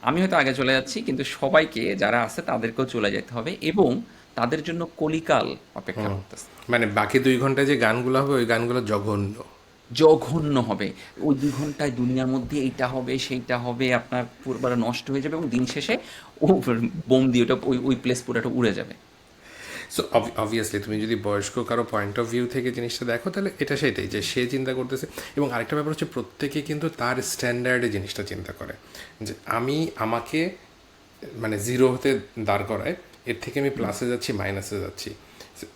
আমি হয়তো আগে চলে যাচ্ছি, কিন্তু সবাইকে যারা আছে তাদেরকেও চলে যেতে হবে, এবং তাদের জন্য কলিকাল অপেক্ষা করতেছে। মানে বাকি 2 ঘন্টায় যে গানগুলো হবে ওই গানগুলো জঘন্য। জঘন্য হবে। ওই 2 ঘন্টায় দুনিয়ার মধ্যে এইটা হবে সেইটা হবে, আপনার পুরোপুরি নষ্ট হয়ে যাবে, এবং দিন শেষে ও বোম দিয়ে ওটা ওই প্লেস পুরোটা উড়ে যাবে। সো অবভিয়াসলি তুমি যদি বয়স্ক কারো পয়েন্ট অফ ভিউ থেকে জিনিসটা দেখো তাহলে এটা সেটাই যে সে চিন্তা করতেছে। এবং আরেকটা ব্যাপার হচ্ছে প্রত্যেকে কিন্তু তার স্ট্যান্ডার্ডে জিনিসটা চিন্তা করে যে আমাকে মানে জিরো হতে দাঁড় করায়, এর থেকে আমি প্লাসে যাচ্ছি মাইনাসে যাচ্ছি।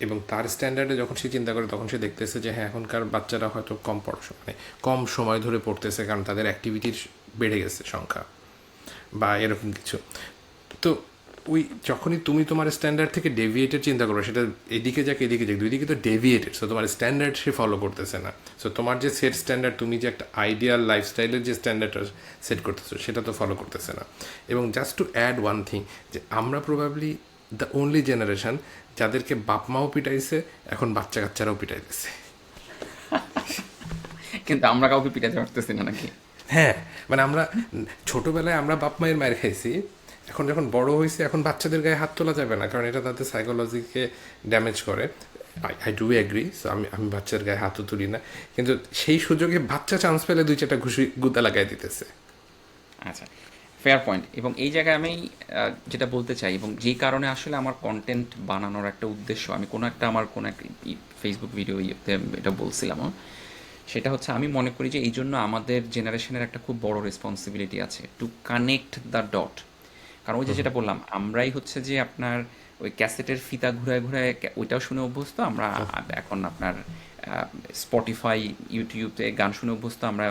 এবং তার স্ট্যান্ডার্ডে যখন সে চিন্তা করে তখন সে দেখতেছে যে হ্যাঁ এখনকার বাচ্চারা হয়তো কম পড়াশোনা মানে কম সময় ধরে পড়তেছে কারণ তাদের অ্যাক্টিভিটির বেড়ে গেছে সংখ্যা বা এরকম কিছু। তো ওই যখনই তুমি তোমার স্ট্যান্ডার্ড থেকে ডেভিয়েটেড চিন্তা করো, সেটা এদিকে যাক এদিকে যাক দুই দিকে তো ডেভিয়েটেড, সো তোমার স্ট্যান্ডার্ড সে ফলো করতেছে না। সো তোমার যে সেট স্ট্যান্ডার্ড, তুমি যে একটা আইডিয়াল লাইফস্টাইলের যে স্ট্যান্ডার্ডটা সেট করতেছো সেটা তো ফলো করতেছে না। এবং just to add one thing, যে আমরা প্রবাবলি দ্য অনলি জেনারেশন যাদেরকে বাপ মাও পিটাইছে, এখন বাচ্চা কাচ্চারাও পিটাইতেছে। কিন্তু আমরা কাউকে পিটাতে পারতেছি না নাকি? হ্যাঁ, মানে আমরা ছোটবেলায় আমরা বাপ মায়ের মায়ের খাইছি, এখন যখন বড় হয়েছে এখন বাচ্চাদের গায়ে হাত তোলা যাবে না, কারণ এটা তাদের সাইকোলজিকে ড্যামেজ করে। আই ডু এগ্রি, সো আমি বাচ্চার গায়ে হাতও তুলি না, কিন্তু সেই সুযোগে বাচ্চা চান্স পেলে 2-4টা ঘুষি গুতা লাগাই দিতেছে। আচ্ছা, ফেয়ার পয়েন্ট। এবং এই জায়গায় আমি যেটা বলতে চাই, এবং যেই কারণে আসলে আমার কন্টেন্ট বানানোর একটা উদ্দেশ্য, আমি কোনো একটা আমার কোনো এক ফেসবুক ভিডিও এটা বলছিলাম, সেটা হচ্ছে আমি মনে করি যে এই জন্য আমাদের জেনারেশনের একটা খুব বড় রেসপন্সিবিলিটি আছে টু কানেক্ট দ্য ডট। কারণ ওই যে যেটা বললাম, আমরাই হচ্ছে যে আপনার ওই ক্যাসেটের ফিতা ঘুরায় ঘুরায় ওইটাও শুনে অভ্যস্ত আমরা, এখন আপনার স্পটিফাই ইউটিউবে গান শুনে অভ্যস্ত আমরা,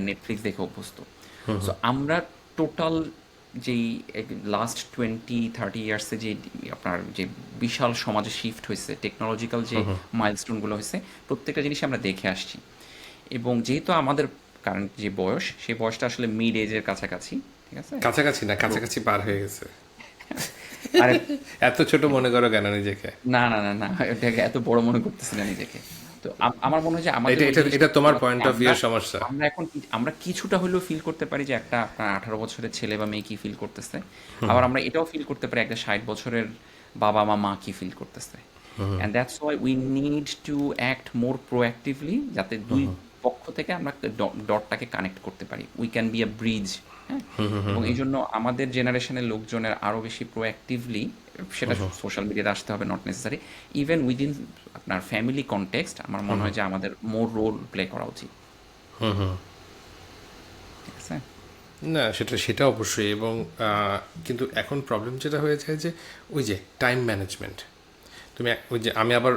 নেটফ্লিক্স দেখে অভ্যস্ত। সো আমরা টোটাল যেই লাস্ট 20-30 ইয়ার্সে যে আপনার যে বিশাল সমাজে শিফট হয়েছে, টেকনোলজিক্যাল যে মাইলস্টোনগুলো হয়েছে, প্রত্যেকটা জিনিস আমরা দেখে আসছি। এবং যেহেতু আমাদের কারেন্ট যে বয়স, সেই বয়সটা আসলে মিড এজের কাছাকাছি, ঠিক আছে? কাছাকাছি না, তো কাছাকাছি পার হয়ে গেছে। আরে এত ছোট মনে করো কেন নিজেকে? না না না না, এটাকে এত বড় মনে করতেছি না নিজেকে। তো আমার মনে হয় যে আমাদের এটা ওই এটা জিনিসটা এটা তোমার করা পয়েন্ট থাকে। অফ ভিউ এর সমস্যা। আমরা এখন আমরা কিছুটা হলেও ফিল করতে পারি যে একটা আপনার 18 বছরের ছেলে বা মেয়ে কি ফিল করতেছে, আবার আমরা এটাও ফিল করতে পারি একটা 60 বছরের বাবা মা কি ফিল করতেছে। And that's why we need to act more proactively, যাতে দুই পক্ষ থেকে আমরা ডটটাকে কানেক্ট করতে পারি, we can be a bridge. হ্যাঁ, এবং এই জন্য আমাদের জেনারেশনের লোকজনের আরও বেশি প্রোঅ্যাক্টিভলি সেটা সোশ্যাল মিডিয়াতে আসতে হবে, নট নেসেসারি। ইভেন উইদিন আপনার ফ্যামিলি কনটেক্সট আমার মনে হয় যে আমাদের মোর রোল প্লে করা উচিত। ঠিক আছে। না, সেটা সেটা অবশ্যই। এবং কিন্তু এখন প্রবলেম যেটা হয়ে যায় যে ওই যে টাইম ম্যানেজমেন্ট, তুমি ওই যে আমি আবার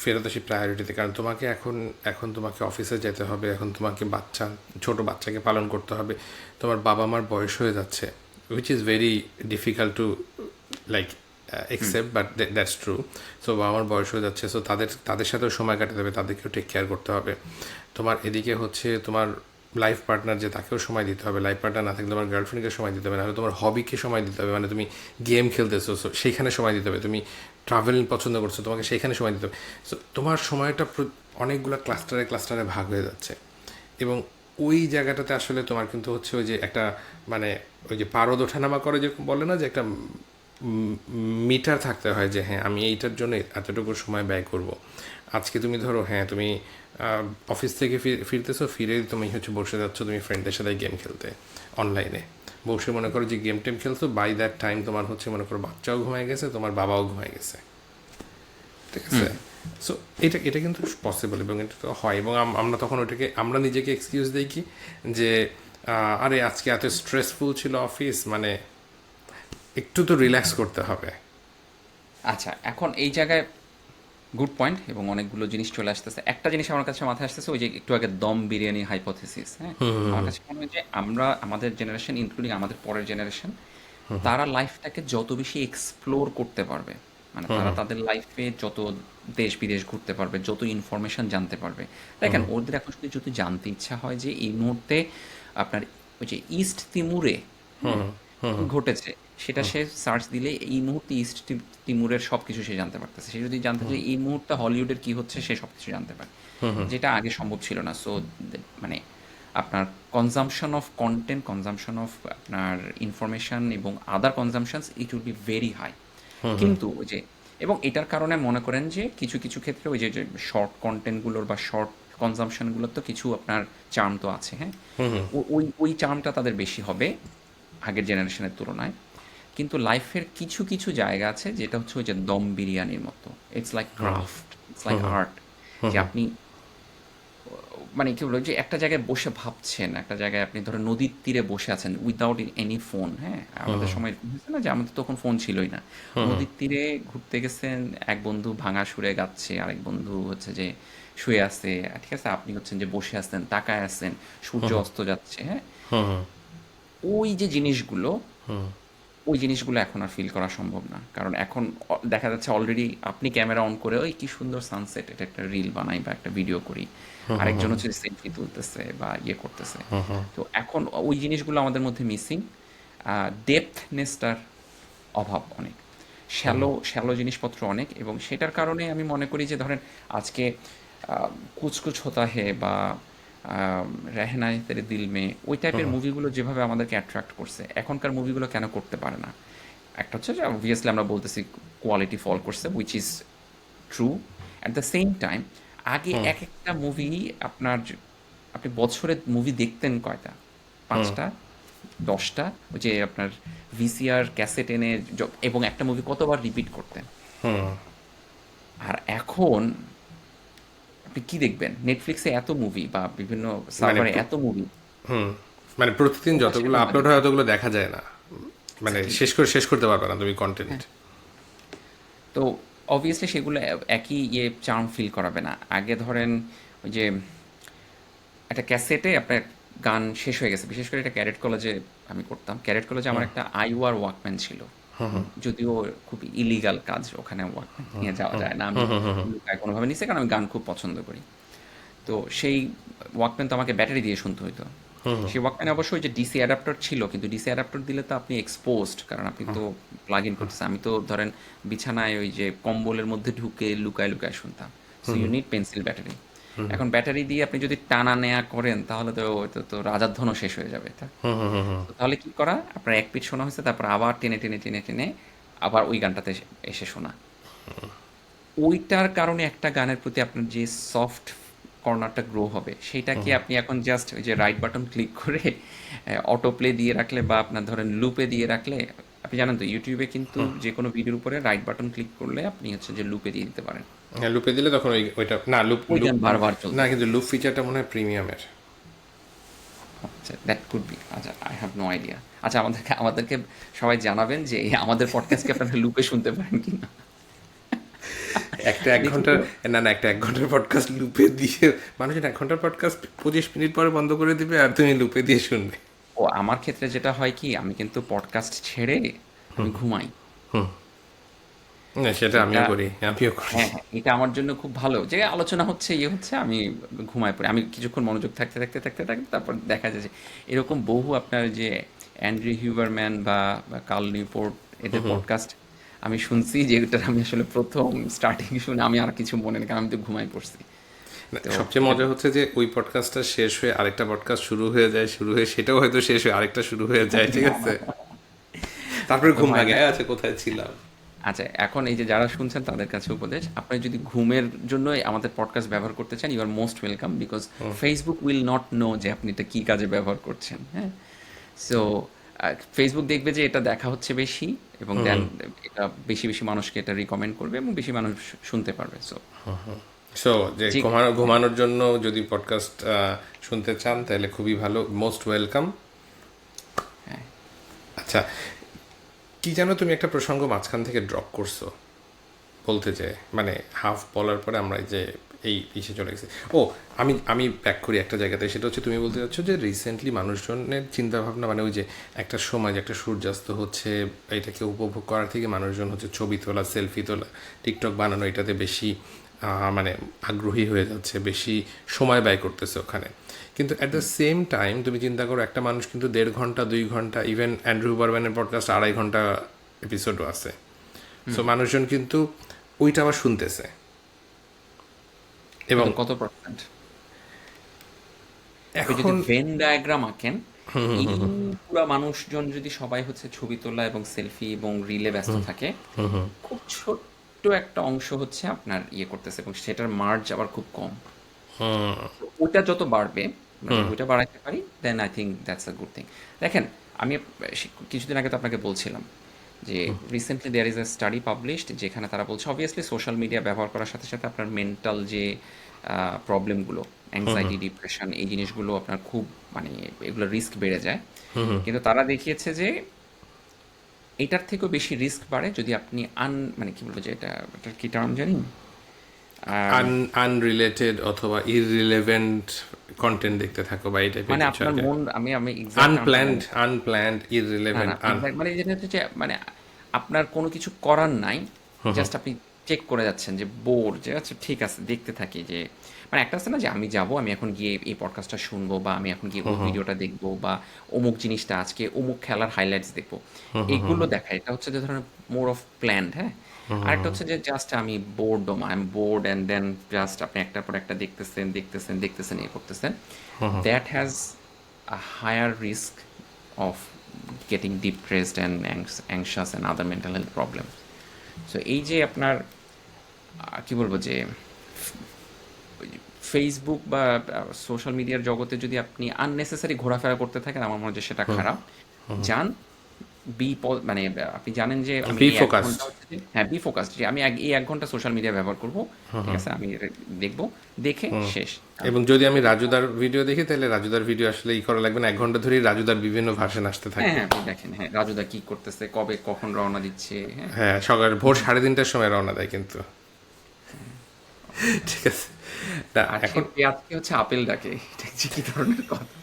ফেরত আসি প্রায়োরিটিতে। কারণ তোমাকে এখন এখন তোমাকে অফিসে যেতে হবে, এখন তোমাকে ছোট বাচ্চাকে পালন করতে হবে, তোমার বাবা মার বয়স হয়ে যাচ্ছে, which is very difficult to like accept, but that's true. So বাবা মার বয়স হয়ে যাচ্ছে, সো তাদের তাদের সাথেও সময় কাটাতে হবে, তাদেরকেও টেক কেয়ার করতে হবে। তোমার এদিকে হচ্ছে তোমার লাইফ পার্টনার, যে তাকেও সময় দিতে হবে, লাইফ পার্টনার না থাকলে তোমার গার্লফ্রেন্ডকে সময় দিতে হবে, নাহলে তোমার হবিকে সময় দিতে হবে, মানে তুমি গেম খেলতেছো সেইখানে সময় দিতে হবে, তুমি ট্রাভেল পছন্দ করছো তোমাকে সেইখানে সময় দিতে হবে। সো তোমার সময়টা অনেকগুলো ক্লাস্টারে ক্লাস্টারে ভাগ হয়ে যাচ্ছে। এবং ওই জায়গাটাতে আসলে তোমার কিন্তু হচ্ছে ওই যে একটা মানে ওই যে পারদ ওঠানামা করে যেরকম বলে না, যে একটা মিটার থাকতে হয় যে হ্যাঁ আমি এইটার জন্য এতটুকু সময় ব্যয় করব। আজকে তুমি ধরো হ্যাঁ তুমি অফিস থেকে ফিরতেছো, ফিরে তুমি হচ্ছে বসে যাচ্ছ তুমি ফ্রেন্ডদের সাথে গেম খেলতে অনলাইনে, বসে মনে করো যে গেম টেম খেলছো, বাই দ্যাট টাইম তোমার হচ্ছে মনে করো বাচ্চাও ঘুমায় গেছে, তোমার বাবাও ঘুমায় গেছে। ঠিক আছে। সো এটা এটা কিন্তু পসিবল এবং এটা তো হয়। এবং আমরা তখন ওটাকে আমরা নিজেকে এক্সকিউজ দিই কি যে আরে আজকে এত স্ট্রেসফুল ছিল অফিস, মানে একটু তো রিল্যাক্স করতে হবে। আচ্ছা, এখন এই জায়গায় গুড পয়েন্ট এবং অনেকগুলো জিনিস চলে আসতেছে। একটা জিনিস আমার কাছে মাথায় আসতেছে, ওই যে একটু আগে দম বিরিয়ানি হাইপোথেসিস। হ্যাঁ, আমার কাছে মনে হয় যে আমরা আমাদের জেনারেশন, ইনক্লুডিং আমাদের পরের জেনারেশন, তারা লাইফটাকে যত বেশি এক্সপ্লোর করতে পারবে, মানে তারা তাদের লাইফে যত দেশ বিদেশ ঘুরতে পারবে, যত ইনফরমেশন জানতে পারবে। দেখেন, ওদের এখন যদি জানতে ইচ্ছা হয় যে এই মুহূর্তে আপনার ওই যে ইস্ট তিমুরে কি ঘটেছে, সেটা সে সার্চ দিলে এই মুহূর্তে ইস্ট তিমুরের সব কিছু সে জানতে পারতেছে। সে যদি জানতে চায় এই মুহূর্তে হলিউডের কি হচ্ছে, সে সব কিছু জানতে পারে, যেটা আগে সম্ভব ছিল না। সো মানে আপনার consumption of content, consumption of আপনার ইনফরমেশন এবং other consumptions, it will be very high. কিন্তু ওই যে, এবং এটার কারণে মনে করেন যে কিছু কিছু ক্ষেত্রে ওই যে শর্ট কন্টেন্টগুলোর বা শর্ট কনজাম্পশনগুলোর তো কিছু আপনার চার্ম তো আছে। হ্যাঁ, ওই ওই চার্মটা তাদের বেশি হবে আগের জেনারেশনের তুলনায়। কিন্তু লাইফের কিছু কিছু জায়গা আছে যেটা হচ্ছে ওই যে দম বিরিয়ানির মতো। It's like craft, it's like art. যে আপনি মানে কি বলবো, যে একটা জায়গায় বসে ভাবছেন, একটা জায়গায় আপনি ধরেন নদীর তীরে বসে আছেন উইদাউট এনি ফোন। হ্যাঁ, আমাদের সময় এরকম হয়েছে না যে আমাদের তখন ফোন ছিলই না। নদীর তীরে ঘুরতে গেছেন, এক বন্ধু ভাঙা সুরে গাচ্ছে, আরেক বন্ধু হচ্ছে যে শুয়ে আছে, ঠিক আছে, আপনি হচ্ছেন যে বসে আছেন, তাকায় আছেন, সূর্য অস্ত যাচ্ছে। হ্যাঁ, ওই যে জিনিসগুলো, ওই জিনিসগুলো এখন আর ফিল করা সম্ভব না। কারণ এখন দেখা যাচ্ছে অলরেডি আপনি ক্যামেরা অন করে ওই কি সুন্দর সানসেট, এটা একটা রিল বানাই বা একটা ভিডিও করি, আরেকজন হচ্ছে সেলফি তুলতেছে বা ইয়ে করতেছে। তো এখন ওই জিনিসগুলো আমাদের মধ্যে মিসিং। ডেপথনেসটার অভাব অনেক, শ্যালো শ্যালো জিনিসপত্র অনেক। এবং সেটার কারণে আমি মনে করি যে ধরেন আজকে কুছ কুছ হোতা হে বা রেহনা है तेरे दिल में, ওই টাইপের মুভিগুলো যেভাবে আমাদেরকে অ্যাট্রাক্ট করছে, এখনকার মুভিগুলো কেন করতে পারে না? একটা হচ্ছে যে অবভিয়াসলি আমরা বলতেছি কোয়ালিটি ফল করছে, which is true. At the same time আগে এক একটা মুভি আপনার আপনি বছরে মুভি দেখতেন কয়টা? ৫টা, ১০টা, ওই যে আপনার ভিসিআর ক্যাসেট এনে এবং একটা মুভি কতবার রিপিট করতেন। আর এখন আপনি কি দেখবেন? নেটফ্লিক্সে এত মুভি বা বিভিন্ন মানে সার্ভারে এত মুভি, মানে প্রতিদিন কোথায় শেষ যতগুলো হবে আপলোড না? হয় অতগুলো দেখা যায় না, মানে এক্স্যাক্টলি। শেষ করতে পারবে না তুমি কন্টেন্ট। হ্যাঁ, তো অবভিয়াসলি সেগুলো একই ইয়ে চার্ম ফিল করাবে না। আগে ধরেন ওই যে একটা ক্যাসেটে আপনার গান শেষ হয়ে গেছে, বিশেষ করে এটা ক্যাডেট কলেজে আমি করতাম। ক্যাডেট কলেজে আমার একটা আইওয়ার ওয়াকম্যান ছিল। যদিও খুব ইলিগাল কাজ, ওখানে ওয়াকম্যান নিয়ে যাওয়া যায় না। আমি লুকায় কোনোভাবে নিছি, কারণ আমি গান খুব পছন্দ করি। তো সেই ওয়াকম্যান তো আমাকে ব্যাটারি দিয়ে শুনতে হইতো। সেই ওয়াকম্যানে অবশ্যই ওই যে ডিসি অ্যাডাপ্টার ছিল, কিন্তু ডিসি অ্যাডাপ্টার দিলে তো আপনি এক্সপোজড, কারণ আপনি তো প্লাগ ইন করতেছেন। আমি তো ধরেন বিছানায় ওই যে কম্বলের মধ্যে ঢুকে লুকায় লুকায় শুনতাম। So you need pencil battery. এখন ব্যাটারি দিয়ে আপনি যদি টানা নেয়া করেন তাহলে তো তো রাজার ধনও শেষ হয়ে যাবে। তো তাহলে কি করা, আপনার এক পিঠ শোনা হয়েছে, তারপর আবার টেনে টেনে টেনে টেনে আবার ওই গানটাতে এসে শোনা। ওইটার কারণে একটা গানের প্রতি আপনার যে সফট কর্নারটা গ্রো হবে, সেইটাকে আপনি এখন জাস্ট ওই যে রাইট বাটন ক্লিক করে অটো প্লে দিয়ে রাখলে বা আপনার ধরেন লুপে দিয়ে রাখলে আপনি জানেন তো ইউটিউবে কিন্তু যে কোনো ভিডিওর উপরে রাইট বাটন ক্লিক করলে আপনি হচ্ছে যে লুপে দিয়ে দিতে পারেন। হ্যাঁ, লুপে দিলে তখন ওইটা না, লুপ ওই লুপ গান বারবার না, চলতে কিন্তু থাকে। লুপ ফিচারটা মনে হয় প্রিমিয়ামের। আচ্ছা, দ্যাট কুড বি। আচ্ছা, আই হ্যাভ নো আইডিয়া। আচ্ছা, আমাদেরকে সবাই জানাবেন যে এই আমাদের পডকাস্টকে আপনারা লুপে শুনতে পারেন কিনা। একটা এক দেখি ঘন্টার তো। না না, একটা 1 ঘন্টার পডকাস্ট লুপে দিয়ে মানুষজন 1 ঘন্টার পডকাস্ট 25 মিনিট পরে বন্ধ করে দিবে, আর তুমি লুপে দিয়ে শুনবে। ও, আমার ক্ষেত্রে যেটা হয় কি, আমি কিন্তু পডকাস্ট ছেড়ে আমি ঘুমাই। না, সেটা এটা, আমিও করি। হ্যাঁ, হ্যাঁ, এটা আমার জন্য খুব ভালো যে আলোচনা হচ্ছে, ইয়ে হচ্ছে, আমি ঘুমায় পড়ি। আমি কিছুক্ষণ মনোযোগ থাকতে থাকতে থাকতে থাকতে তারপর দেখা যায় যে এরকম বহু আপনার যে অ্যান্ড্রিউ হিউবারম্যান বা কার্ল নিউপোর্ট, এদের পডকাস্ট আমি শুনছি, যে এটার আমি আসলে প্রথম স্টার্টিং শুনে আমি আর কিছু মনে নেই, কারণ আমি তো ঘুমাই পড়ছি। না, তো সবচেয়ে এটা, মজা হচ্ছে যে ওই পডকাস্টটা শেষ হয়ে আরেকটা পডকাস্ট শুরু হয়ে যায়, শুরু হয়ে সেটাও হয়তো শেষ হয়ে আরেকটা শুরু হয়ে যায়, ঠিক আছে, তারপরে তো ঘুম হয় ভাঙে, না। আছে কোথায় ছিলাম। আচ্ছা, এখন এই যে যারা শুনছেন তাদের কাছে উপদেশ, আপনি যদি ঘুমের জন্য আমাদের পডকাস্ট ব্যবহার করতে চান, you are most welcome, because Facebook will not know যে আপনি এটা কী কাজে ব্যবহার করছেন। হ্যাঁ, সো ফেসবুক দেখবে যে এটা দেখা হচ্ছে বেশি, এবং দেন এটা বেশি বেশি মানুষকে এটা রিকমেন্ড করবে এবং বেশি মানুষ শুনতে পারবে। সো সো যে যে, হ্যাঁ, ঘুমানোর জন্য যদি পডকাস্ট শুনতে চান তাহলে খুবই ভালো, মোস্ট ওয়েলকাম। হ্যাঁ, আচ্ছা, কি জানো, তুমি একটা প্রসঙ্গ মাঝখান থেকে ড্রপ করছো বলতে, যে মানে হাফ বলার পরে আমরা এই যে এই ইসে চলে গেছি। ও, আমি আমি ব্যাক করি একটা জায়গাতে, সেটা হচ্ছে তুমি বলতে চাচ্ছ যে রিসেন্টলি মানুষজনের চিন্তাভাবনা, মানে ওই যে একটা সময় যে একটা সূর্যাস্ত হচ্ছে, এটাকে উপভোগ করার থেকে মানুষজন হচ্ছে ছবি তোলা, সেলফি তোলা, টিকটক বানানো, এটাতে বেশি মানে আগ্রহী হয়ে যাচ্ছে, বেশি সময় ব্যয় করতেছে ওখানে। কিন্তু অ্যাট দ্য সেম টাইম তুমি চিন্তা করো, একটা মানুষ কিন্তু 1.5 ঘন্টা 2 ঘন্টা, ইভেন অ্যান্ড্রু বারম্যানের পডকাস্ট 2.5 ঘন্টা এপিসোডও আছে। সো মানুষজন কিন্তু ওইটা আবার শুনতেছে। এবং কত পার্সেন্ট? আপনি যদি এখন ভেন ডায়াগ্রাম আঁকেন, এই পুরা মানুষজন যদি সবাই হচ্ছে ছবি তোলা এবং সেলফি এবং রিলে ব্যস্ত থাকে, খুব ছোট্ট একটা অংশ হচ্ছে আপনার ইয়ে করতেছে, এবং সেটার মার্জ আবার খুব কম। তো ওটা যত বাড়বে, মানে ওইটা বাড়াইতে পারি, then I think that's a good thing. দেখেন, আমি কিছুদিন আগে তো আপনাকে বলছিলাম যে recently there is a study published, যেখানে তারা বলছে অবভিয়াসলি সোশ্যাল মিডিয়া ব্যবহার করার সাথে সাথে আপনার মেন্টাল যে প্রবলেমগুলো, অ্যাংজাইটি, ডিপ্রেশন, এই জিনিসগুলো আপনার খুব, মানে এগুলো রিস্ক বেড়ে যায়। কিন্তু তারা দেখিয়েছে যে এটার থেকেও বেশি রিস্ক বাড়ে যদি আপনি মানে কি বলবো, যে এটা কি টার্ম জানি, আনরিলেটেড অথবা ইররিলেভেন্ট কন্টেন্ট দেখতে থাকো, বা এই টাইপের মানে কিছু আর আপনার কি। মন, আমি এক্সাক্ট টার্মটা আনপ্ল্যান্ড, বলতে, আনপ্ল্যান্ড, না, না, ইররিলেভেন্ট, exact মানে যেটা হচ্ছে যে, মানে আপনার কোনো কিছু করার নাই, জাস্ট আপনি চেক করে যাচ্ছেন যে বোর, যে আচ্ছা ঠিক আছে দেখতে থাকি, যে মানে একটা আছে না যে আমি যাব, আমি এখন গিয়ে এই পডকাস্টটা শুনবো, বা আমি এখন গিয়ে ওই ভিডিওটা দেখবো, বা অমুক জিনিসটা আজকে অমুক খেলার হাইলাইটস দেখবো, এগুলো দেখা, এটা হচ্ছে যে ধরেন মোর অফ প্ল্যান্ড। হ্যাঁ, আরেকটা হচ্ছে যে জাস্ট আমি boredom, I am bored, and then just আপনি একটার পর একটা দেখতেছেন দেখতেছেন দেখতেছেন, ইয়ে করতেছেন, that has a higher risk of getting depressed and anxious and other mental health problems. So এই যে আপনার কি বলবো, যে ফেসবুক বা সোশ্যাল মিডিয়ার জগতে যদি আপনি আননেসেসারি ঘোরাফেরা করতে থাকেন, আমার মনে হয় যে সেটা খারাপ। যান, মানে আপনি জানেন যে আমি বি এই এক ফোকাসড। ঘন্টা হচ্ছে যে, হ্যাঁ, বি ফোকাসড, যে আমি এই 1 ঘন্টা সোশ্যাল মিডিয়া ব্যবহার করব, ঠিক আছে, আমি এটা দেখবো, দেখে শেষ। এবং যদি আমি রাজুদার ভিডিও দেখি, তাহলে রাজুদার ভিডিও আসলে ই করা লাগবে না, 1 ঘন্টা ধরেই রাজুদার বিভিন্ন ভার্সন আসতে হ্যাঁ, থাকবে। হ্যাঁ, আপনি দেখেন, হ্যাঁ, রাজুদা কি করতেছে, কবে কখন রওনা দিচ্ছে, হ্যাঁ। হ্যাঁ, সকাল ভোর 3:30টার সময় রওনা দেয় কিন্তু। ঠিক আছে, না আর সে এখন পেঁয়াজকে হচ্ছে আপেল ডাকে, এটা যে কি ধরনের কথা।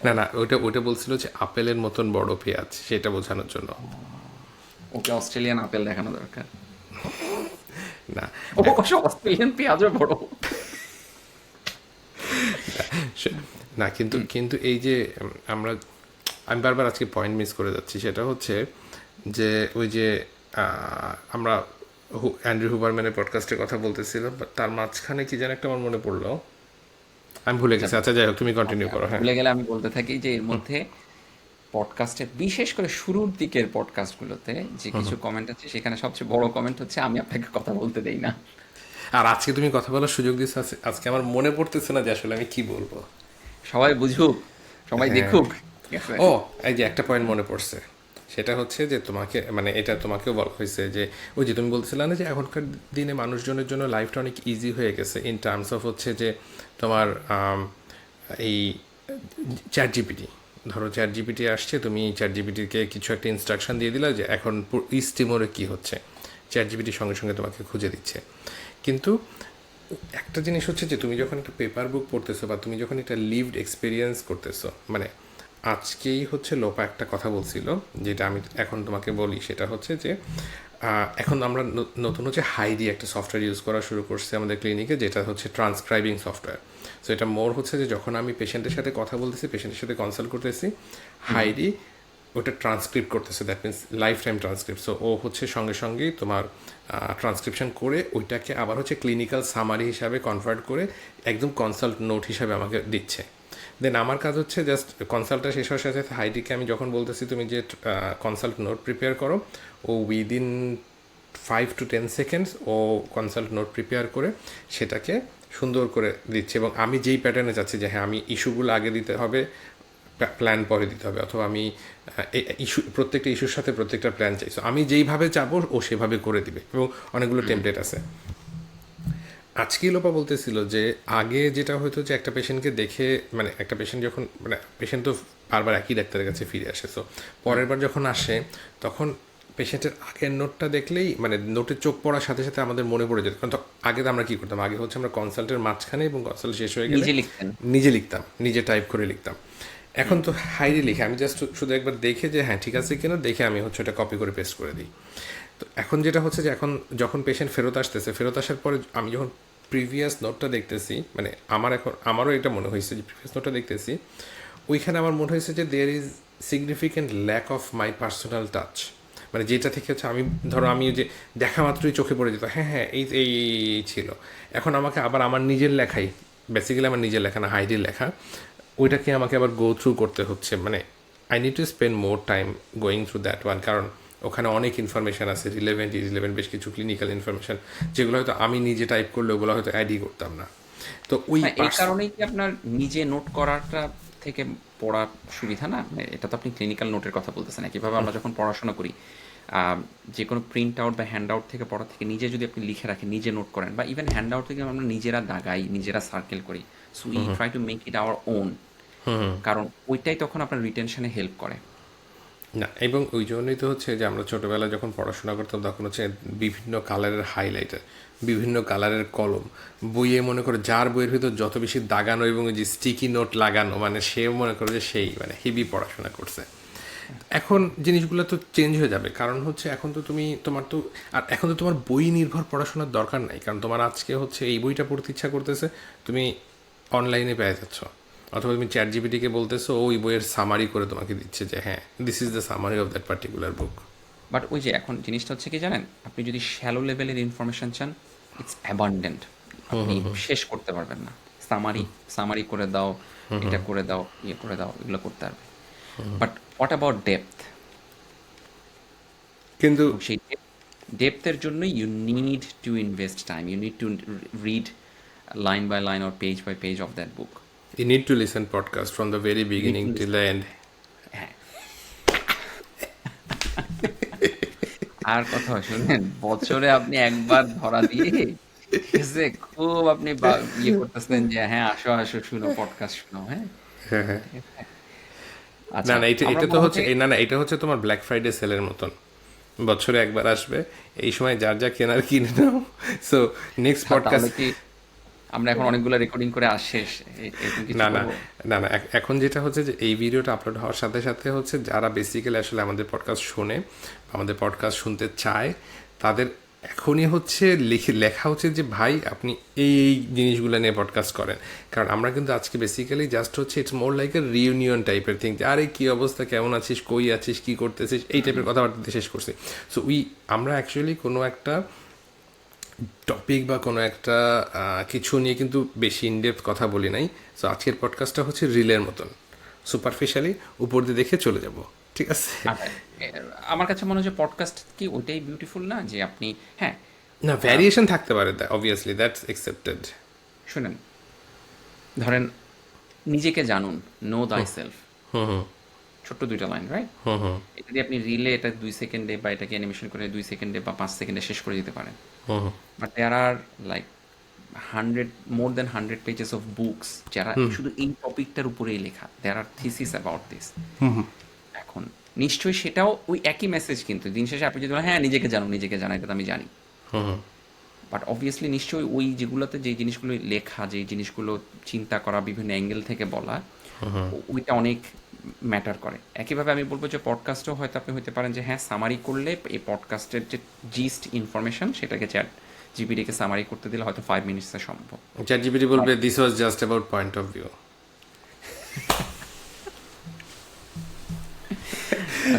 না না, ওটা ওটা বলছিল যে আপেলের মতন বড় পেঁয়াজ, সেটা বোঝানোর জন্য। ওকে অস্ট্রেলিয়ান আপেল দেখানো দরকার। না, ও অবশ্য অস্ট্রেলিয়ান পেঁয়াজও বড়। সে- না, কিন্তু কিন্তু এই যে আমি বারবার আজকে পয়েন্ট মিস করে যাচ্ছি, সেটা হচ্ছে যে ওই যে আমরা অ্যান্ড্রু হুবারম্যানের পডকাস্টের কথা বলতেছিলাম, but তার মাঝখানে কি যেন একটা আমার মনে পড়লো, আমি ভুলে গেছি। আচ্ছা, যাই হোক, তুমি কন্টিনিউ করো। হ্যাঁ, ভুলে গেলে আমি বলতে থাকি যে এর মধ্যে পডকাস্টের বিশেষ করে শুরুর দিকের পডকাস্টগুলোতে যে কিছু কমেন্ট আছে, সেখানে সবচেয়ে বড় কমেন্ট হচ্ছে আমি আপনাকে কথা বলতে দেই না। আর আজকে তুমি কথা বলার সুযোগ দিচ্ছ, আজকে আমার মনে পড়তেছে না যে আসলে আমি কি বলবো। সবাই বুঝুক, সবাই হ্যাঁ, দেখুক। ঠিক আছে? ও, এই যে একটা পয়েন্ট মনে পড়ছে, সেটা হচ্ছে যে তোমাকে মানে এটা তোমাকেও বলা হয়েছে যে ওই যে তুমি বলছিলে না যে এখনকার দিনে মানুষজনের জন্য লাইফটা অনেক ইজি হয়ে গেছে ইন টার্মস অফ হচ্ছে যে তোমার এই চ্যাট জিপিটি, ধরো চ্যাট জিপিটি আসছে, তুমি চ্যাট জিপিটিকে কিছু একটা ইনস্ট্রাকশন দিয়ে দিলা যে এখন ইস্ট তিমোরে কী হচ্ছে, চ্যাট জিপিটি সঙ্গে সঙ্গে তোমাকে খুঁজে দিচ্ছে। কিন্তু একটা জিনিস হচ্ছে যে তুমি যখন একটা পেপার বুক পড়তেছো বা তুমি যখন একটা লিভড এক্সপিরিয়েন্স করতেছো, মানে আজকেই হচ্ছে লোপা একটা কথা বলছিল যেটা আমি এখন তোমাকে বলি, সেটা হচ্ছে যে এখন আমরা নতুন হচ্ছে হাইডি একটা সফটওয়্যার ইউজ করা শুরু করছে আমাদের ক্লিনিকে, যেটা হচ্ছে ট্রান্সক্রাইবিং সফটওয়্যার। সো এটা মোর হচ্ছে যে যখন আমি পেশেন্টের সাথে কথা বলতেছি, পেশেন্টের সাথে কনসাল্ট করতেছি, হাইডি ওটা ট্রান্সক্রিপ্ট করতেছে, that means life time transcript. So ও হচ্ছে সঙ্গে সঙ্গেই তোমার ট্রান্সক্রিপশন করে ওইটাকে আবার হচ্ছে ক্লিনিক্যাল সামারি হিসাবে কনভার্ট করে একদম কনসাল্ট নোট হিসাবে আমাকে দিচ্ছে। দেন আমার কাজ হচ্ছে জাস্ট কনসাল্টটা শেষ হওয়ার সাথে হাইডিকে আমি যখন বলতেছি তুমি যে কনসাল্ট নোট প্রিপেয়ার করো, ও উইদিন 5 to 10 সেকেন্ডস ও কনসাল্ট নোট প্রিপেয়ার করে সেটাকে সুন্দর করে দিচ্ছে। এবং আমি যেই প্যাটার্নে চাচ্ছি যে হ্যাঁ আমি ইস্যুগুলো আগে দিতে হবে, প্ল্যান পরে দিতে হবে, অথবা আমি ইস্যু প্রত্যেকটা ইস্যুর সাথে প্রত্যেকটা প্ল্যান চাই, সো আমি যেইভাবে চাবো ও সেভাবে করে দিবে, এবং অনেকগুলো টেমপ্লেট আছে। আজকেই লোপা বলতেছিল যে আগে যেটা হতো যে একটা পেশেন্টকে দেখে, মানে একটা পেশেন্ট যখন, মানে পেশেন্ট তো বারবার একই ডাক্তারের কাছে ফিরে আসে, সো পরের বার যখন আসে তখন পেশেন্টের আগের নোটটা দেখলেই মানে নোটে চোখ পড়ার সাথে সাথে আমাদের মনে পড়ে যেত। কারণ তো আগে তো আমরা কী করতাম, আগে হচ্ছে আমরা কনসাল্টের মাঝখানে এবং কনসাল্ট শেষ হয়ে গেলে নিজে লিখতেন। নিজে লিখতাম, নিজে টাইপ করে লিখতাম। এখন তো হাইডি লিখে আমি জাস্ট শুধু একবার দেখে যে হ্যাঁ ঠিক আছে কিনা দেখে আমি হচ্ছে ওটা কপি করে পেস্ট করে দিই। তো এখন যেটা হচ্ছে যে এখন যখন পেশেন্ট ফেরত আসতেছে, ফেরত আসার পরে আমি যখন প্রিভিয়াস নোটটা দেখতেছি, মানে আমারও এটা মনে হয়েছে যে প্রিভিয়াস নোটটা দেখতেছি, ওইখানে আমার মনে হয়েছে যে there is significant lack of my personal touch. মানে যেটা থেকে হচ্ছে আমি ধরো আমি যে দেখা মাত্রই চোখে পড়ে যেত হ্যাঁ হ্যাঁ এই এই এই ছিল, এখন আমাকে আবার আমার নিজের লেখাই, বেসিক্যালি আমার নিজের লেখা না হাইডির লেখা, ওইটাকে আমাকে আবার গো থ্রু করতে হচ্ছে। মানে I need to spend more time going through that one, কারণ ওখানে অনেক ইনফরমেশান আছে, রিলেভেন্ট ইরিলেভেন্ট বেশ কিছু ক্লিনিক্যাল ইনফরমেশান, যেগুলো হয়তো আমি নিজে টাইপ করলে ওগুলো হয়তো অ্যাডই করতাম না। তো ওই হ্যাঁ, এই কারণেই কি আপনার নিজে নোট করাটা থেকে পড়া সুবিধা না? মানে এটা তো আপনি ক্লিনিক্যাল নোটের কথা বলতেছেন। একইভাবে আমরা যখন পড়াশোনা করি, যে কোনো প্রিন্ট আউট বা হ্যান্ড আউট থেকে পড়ার থেকে নিজে যদি আপনি লিখে রাখেন, নিজে নোট করেন, বা ইভেন হ্যান্ড আউট থেকে আমরা নিজেরা দাগাই, নিজেরা সার্কেল করি, so we try to make it our own. কারণ ওইটাই তখন আপনার রিটেনশনে হেল্প করে। না, এবং ওই জন্যই তো হচ্ছে যে আমরা ছোটোবেলায় যখন পড়াশোনা করতাম তখন হচ্ছে বিভিন্ন কালারের হাইলাইটার, বিভিন্ন কালারের কলম, বইয়ে মনে করে যার বইয়ের ভিতর যত বেশি দাগানো এবং ওই যে স্টিকি নোট লাগানো, মানে সে মনে করে যে সেই মানে হেভি পড়াশোনা করছে। এখন জিনিসগুলো তো চেঞ্জ হয়ে যাবে, কারণ হচ্ছে এখন তো তুমি তোমার তো আর এখন তো তোমার বই নির্ভর পড়াশোনার দরকার নাই, কারণ তোমার আজকে হচ্ছে এই বইটা পড়তে ইচ্ছা করতেছে, তুমি অনলাইনে পেয়ে যাচ্ছ, অথবা তুমি চ্যাট জিপিটিকে বলতেছো ওই বইয়ের সামারি করে তোমাকে দিচ্ছে যে হ্যাঁ this is the summary of that particular book. But ওই যে এখন জিনিসটা হচ্ছে কি জানেন, আপনি যদি শ্যালো লেভেলের ইনফরমেশন চান, ইটস অ্যাবান্ডেন্ট, আপনি শেষ করতে পারবেন না। সামারি সামারি করে দাও, এটা করে দাও, ইয়ে করে দাও, এগুলো করতে পারবে। But what about depth? কিন্তু সেই ডেপথের জন্য you need to invest time, you need to read line by line or page by page of that book. You need to listen podcast from the very beginning till the end. হ্যাঁ, আর কথা শুনেন, বছরে আপনি একবার ধরা দিয়ে, ঠিক আছে, খুব আপনি ইয়ে করতেছেন যে হ্যাঁ আসো আসো শুনো, পডকাস্ট শুনো, হ্যাঁ, হ্যাঁ হ্যাঁ, ঠিক আছে? না আচ্ছা, না এটা আমরা এটা তো হচ্ছে মোটামুটি, না না এটা হচ্ছে তোমার ব্ল্যাক ফ্রাইডে সেলের মতন, বছরে একবার আসবে, এই সময় যার যা কেনার কিনে নাও। সো নেক্সট তাহলে পডকাস্ট, কি আমরা এখন অনেকগুলো রেকর্ডিং করে শেষ, এরকম কিছু না না করবো? না না এখন যেটা হচ্ছে যে এই ভিডিওটা আপলোড হওয়ার সাথে সাথে হচ্ছে যারা বেসিক্যালি আসলে আমাদের পডকাস্ট শোনে, আমাদের পডকাস্ট শুনতে চায়, তাদের এখনই হচ্ছে লেখা হচ্ছে যে ভাই আপনি এই এই জিনিসগুলো নিয়ে পডকাস্ট করেন, কারণ আমরা কিন্তু আজকে বেসিক্যালি জাস্ট হচ্ছে it's more like a reunion টাইপের থিং, আরে কী অবস্থা, কেমন আছিস, কই আছিস, কী করতেছিস, এই টাইপের কথাবার্তা শেষ করছি। সো আমরা অ্যাকচুয়ালি কোনো একটা টপিক বা কোনো একটা কিছু নিয়ে কিন্তু বেশি ইনডেপথ কথা বলি নাই। সো আজকের পডকাস্টটা হচ্ছে রিলের মতন, সুপারফিশিয়ালি উপর দিয়ে দেখে চলে যাব, ঠিক আছে? আচ্ছা, আমার কাছে মনে হয় যে পডকাস্ট কি ওইটাই বিউটিফুল না, যে আপনি, হ্যাঁ, না, ভ্যারিয়েশন থাকতে পারে, অবভিয়াসলি দ্যাটস অ্যাকসেপ্টেড। শুনেন, ধরেন নিজেকে জানুন, নো দাই সেলফ, ছোট্ট 2টা লাইন, রাইট? এটা দিয়ে আপনি রিলে এটা 2 সেকেন্ডে বা এটাকে অ্যানিমেশন করে 2 সেকেন্ডে বা 5 সেকেন্ডে শেষ করে দিতে পারেন। But there are like 100 pages of books যারা শুধু এই টপিকটার উপরেই লেখা। There are thesis about this. এখন নিশ্চয়ই সেটাও ওই একই মেসেজ, কিন্তু দিন শেষে আপনি যদি বলেন হ্যাঁ নিজেকে জানো, নিজেকে জানা, এটা তো আমি জানি, বাট অবভিয়াসলি নিশ্চয়ই ওই যেগুলোতে যে জিনিসগুলো লেখা, যে জিনিসগুলো চিন্তা করা, বিভিন্ন অ্যাঙ্গেল থেকে বলা, ওইটা অনেক ম্যাটার করে। একইভাবে আমি বলবো যে পডকাস্টও হয়তো আপনি হতে পারেন যে হ্যাঁ সামারি করলে এই পডকাস্টের যে জিস্ট ইনফরমেশন সেটাকে চ্যাট জিপিটিকে সামারি করতে দিলে হয়তো 5 মিনিটসে সম্ভব। চ্যাট জিপিটি বলবে this was just about point of view.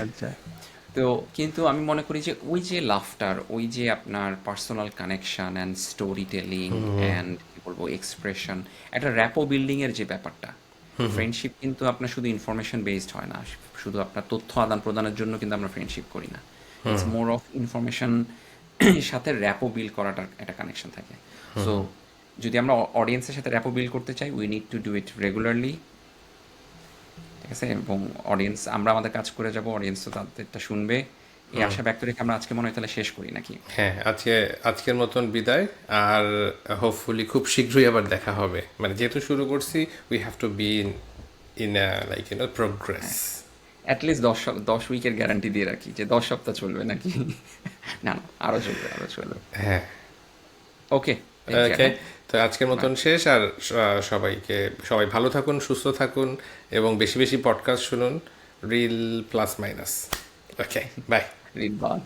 আচ্ছা। তো কিন্তু আমি মনে করি যে ওই যে লাফটার, ওই যে আপনার personal connection and story telling and কি বলবো এক্সপ্রেশন, একটা র্যাপো বিল্ডিং এর যে ব্যাপারটা, ফ্রেন্ডশিপ কিন্তু আপনার শুধু ইনফরমেশন বেসড হয় না, শুধু আপনার তথ্য আদান প্রদানের জন্য কিন্তু আমরা ফ্রেন্ডশিপ করি না। ইটস মোর অফ ইনফরমেশন সাথে র্যাপো বিল্ড করাটার একটা কানেকশন থাকে। সো যদি আমরা অডিয়েন্সের সাথে র্যাপো বিল্ড করতে চাই, we need to do it regularly, ঠিক আছে? এবং অডিয়েন্স, আমরা আমাদের কাজ করে যাব, অডিয়েন্স তো তাদেরটা শুনবে, এই আশা ব্যক্ত রেখে আমরা আজকে মনে হয় তাহলে শেষ করি নাকি? হ্যাঁ, আজকের মতন বিদায়। আর হোপফুলি খুব শীঘ্রই আবার দেখা হবে। মানে যেহেতু শুরু করছি, we have to be in like progress. At least 10 উইকের গ্যারান্টি দিয়ে রাখি যে 10 সপ্তাহ চলবে নাকি? না না, আরও চলবে, আরও চলবে। হ্যাঁ, ওকে, ওকে। তো আজকের মতন শেষ। আর সবাই ভালো থাকুন, সুস্থ থাকুন এবং বেশি বেশি পডকাস্ট শুনুন, reel plus minus. Okay, bye. Read বাদ।